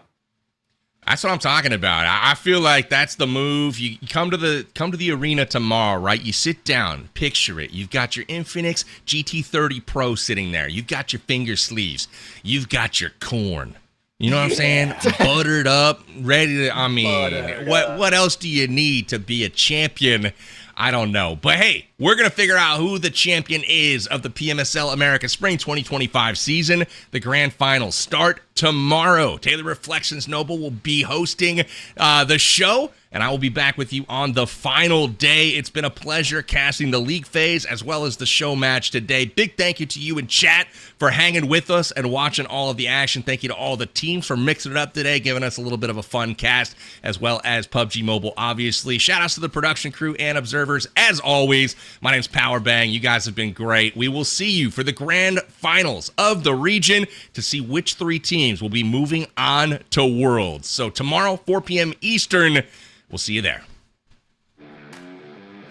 That's what I'm talking about. I feel like that's the move. You come to the arena tomorrow, right? You sit down, picture it. You've got your Infinix GT30 Pro sitting there. You've got your finger sleeves. You've got your corn. You know what I'm saying? Buttered up, ready to, I mean, what else do you need to be a champion? I don't know. But hey, we're going to figure out who the champion is of the PMSL America Spring 2025 season. The grand finals start tomorrow. Taylor Reflections Noble will be hosting the show, and I will be back with you on the final day. It's been a pleasure casting the league phase as well as the show match today. Big thank you to you in chat for hanging with us and watching all of the action. Thank you to all the teams for mixing it up today, giving us a little bit of a fun cast, as well as PUBG Mobile, obviously. Shout outs to the production crew and observers. As always, my name's Powerbang. You guys have been great. We will see you for the grand finals of the region to see which 3 teams will be moving on to Worlds. So tomorrow, 4 p.m. Eastern, we'll see you there.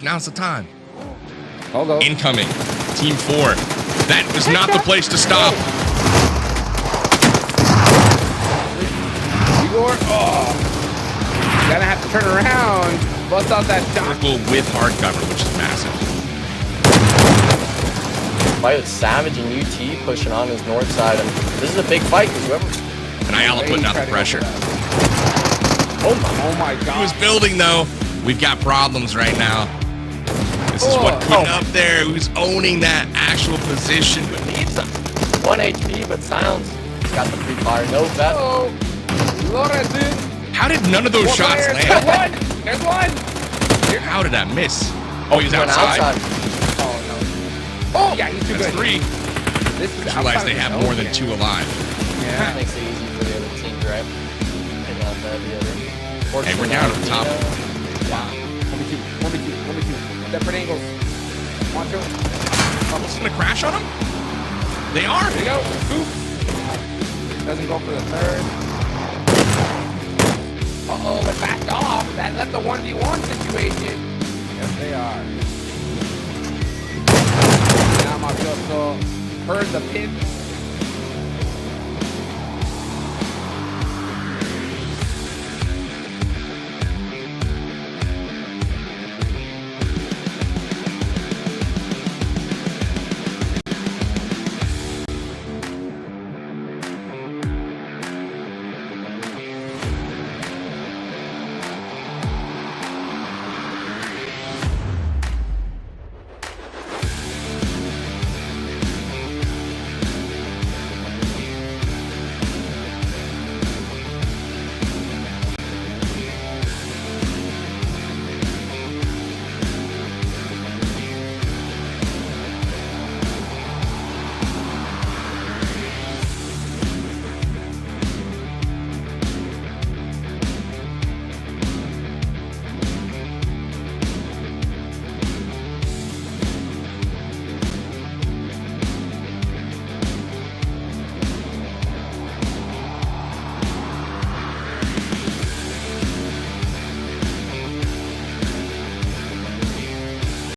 Now's the time. Incoming. Team 4. That was not the place to stop. Igor, gonna have to turn around. Bust out that shot. Circle with hard cover, which is massive. Fight with Savage and UT pushing on his north side. And this is a big fight because whoever... And Ayala putting out the pressure. Oh my God. He was building, though. We've got problems right now. This is what putting up there. Who's owning that actual position. But needs him. 1 HP, but Silence. He's got the free fire. No vet. How did none of those shots land? There's one. How did that miss? Oh, he's outside. Oh, yeah, he's too That's good. 3. This is I realize they have more than 2 alive. Yeah. Makes it easy for the other teams, right? And not the other. Hey, we're down at the top. Wow. 1v2. Different angles. Watch out. Almost gonna crash on him? They are. There you go. Oop. Doesn't go for the 3rd. It backed off. That left the 1v1 situation. Yes, they are. Now my so heard the pin.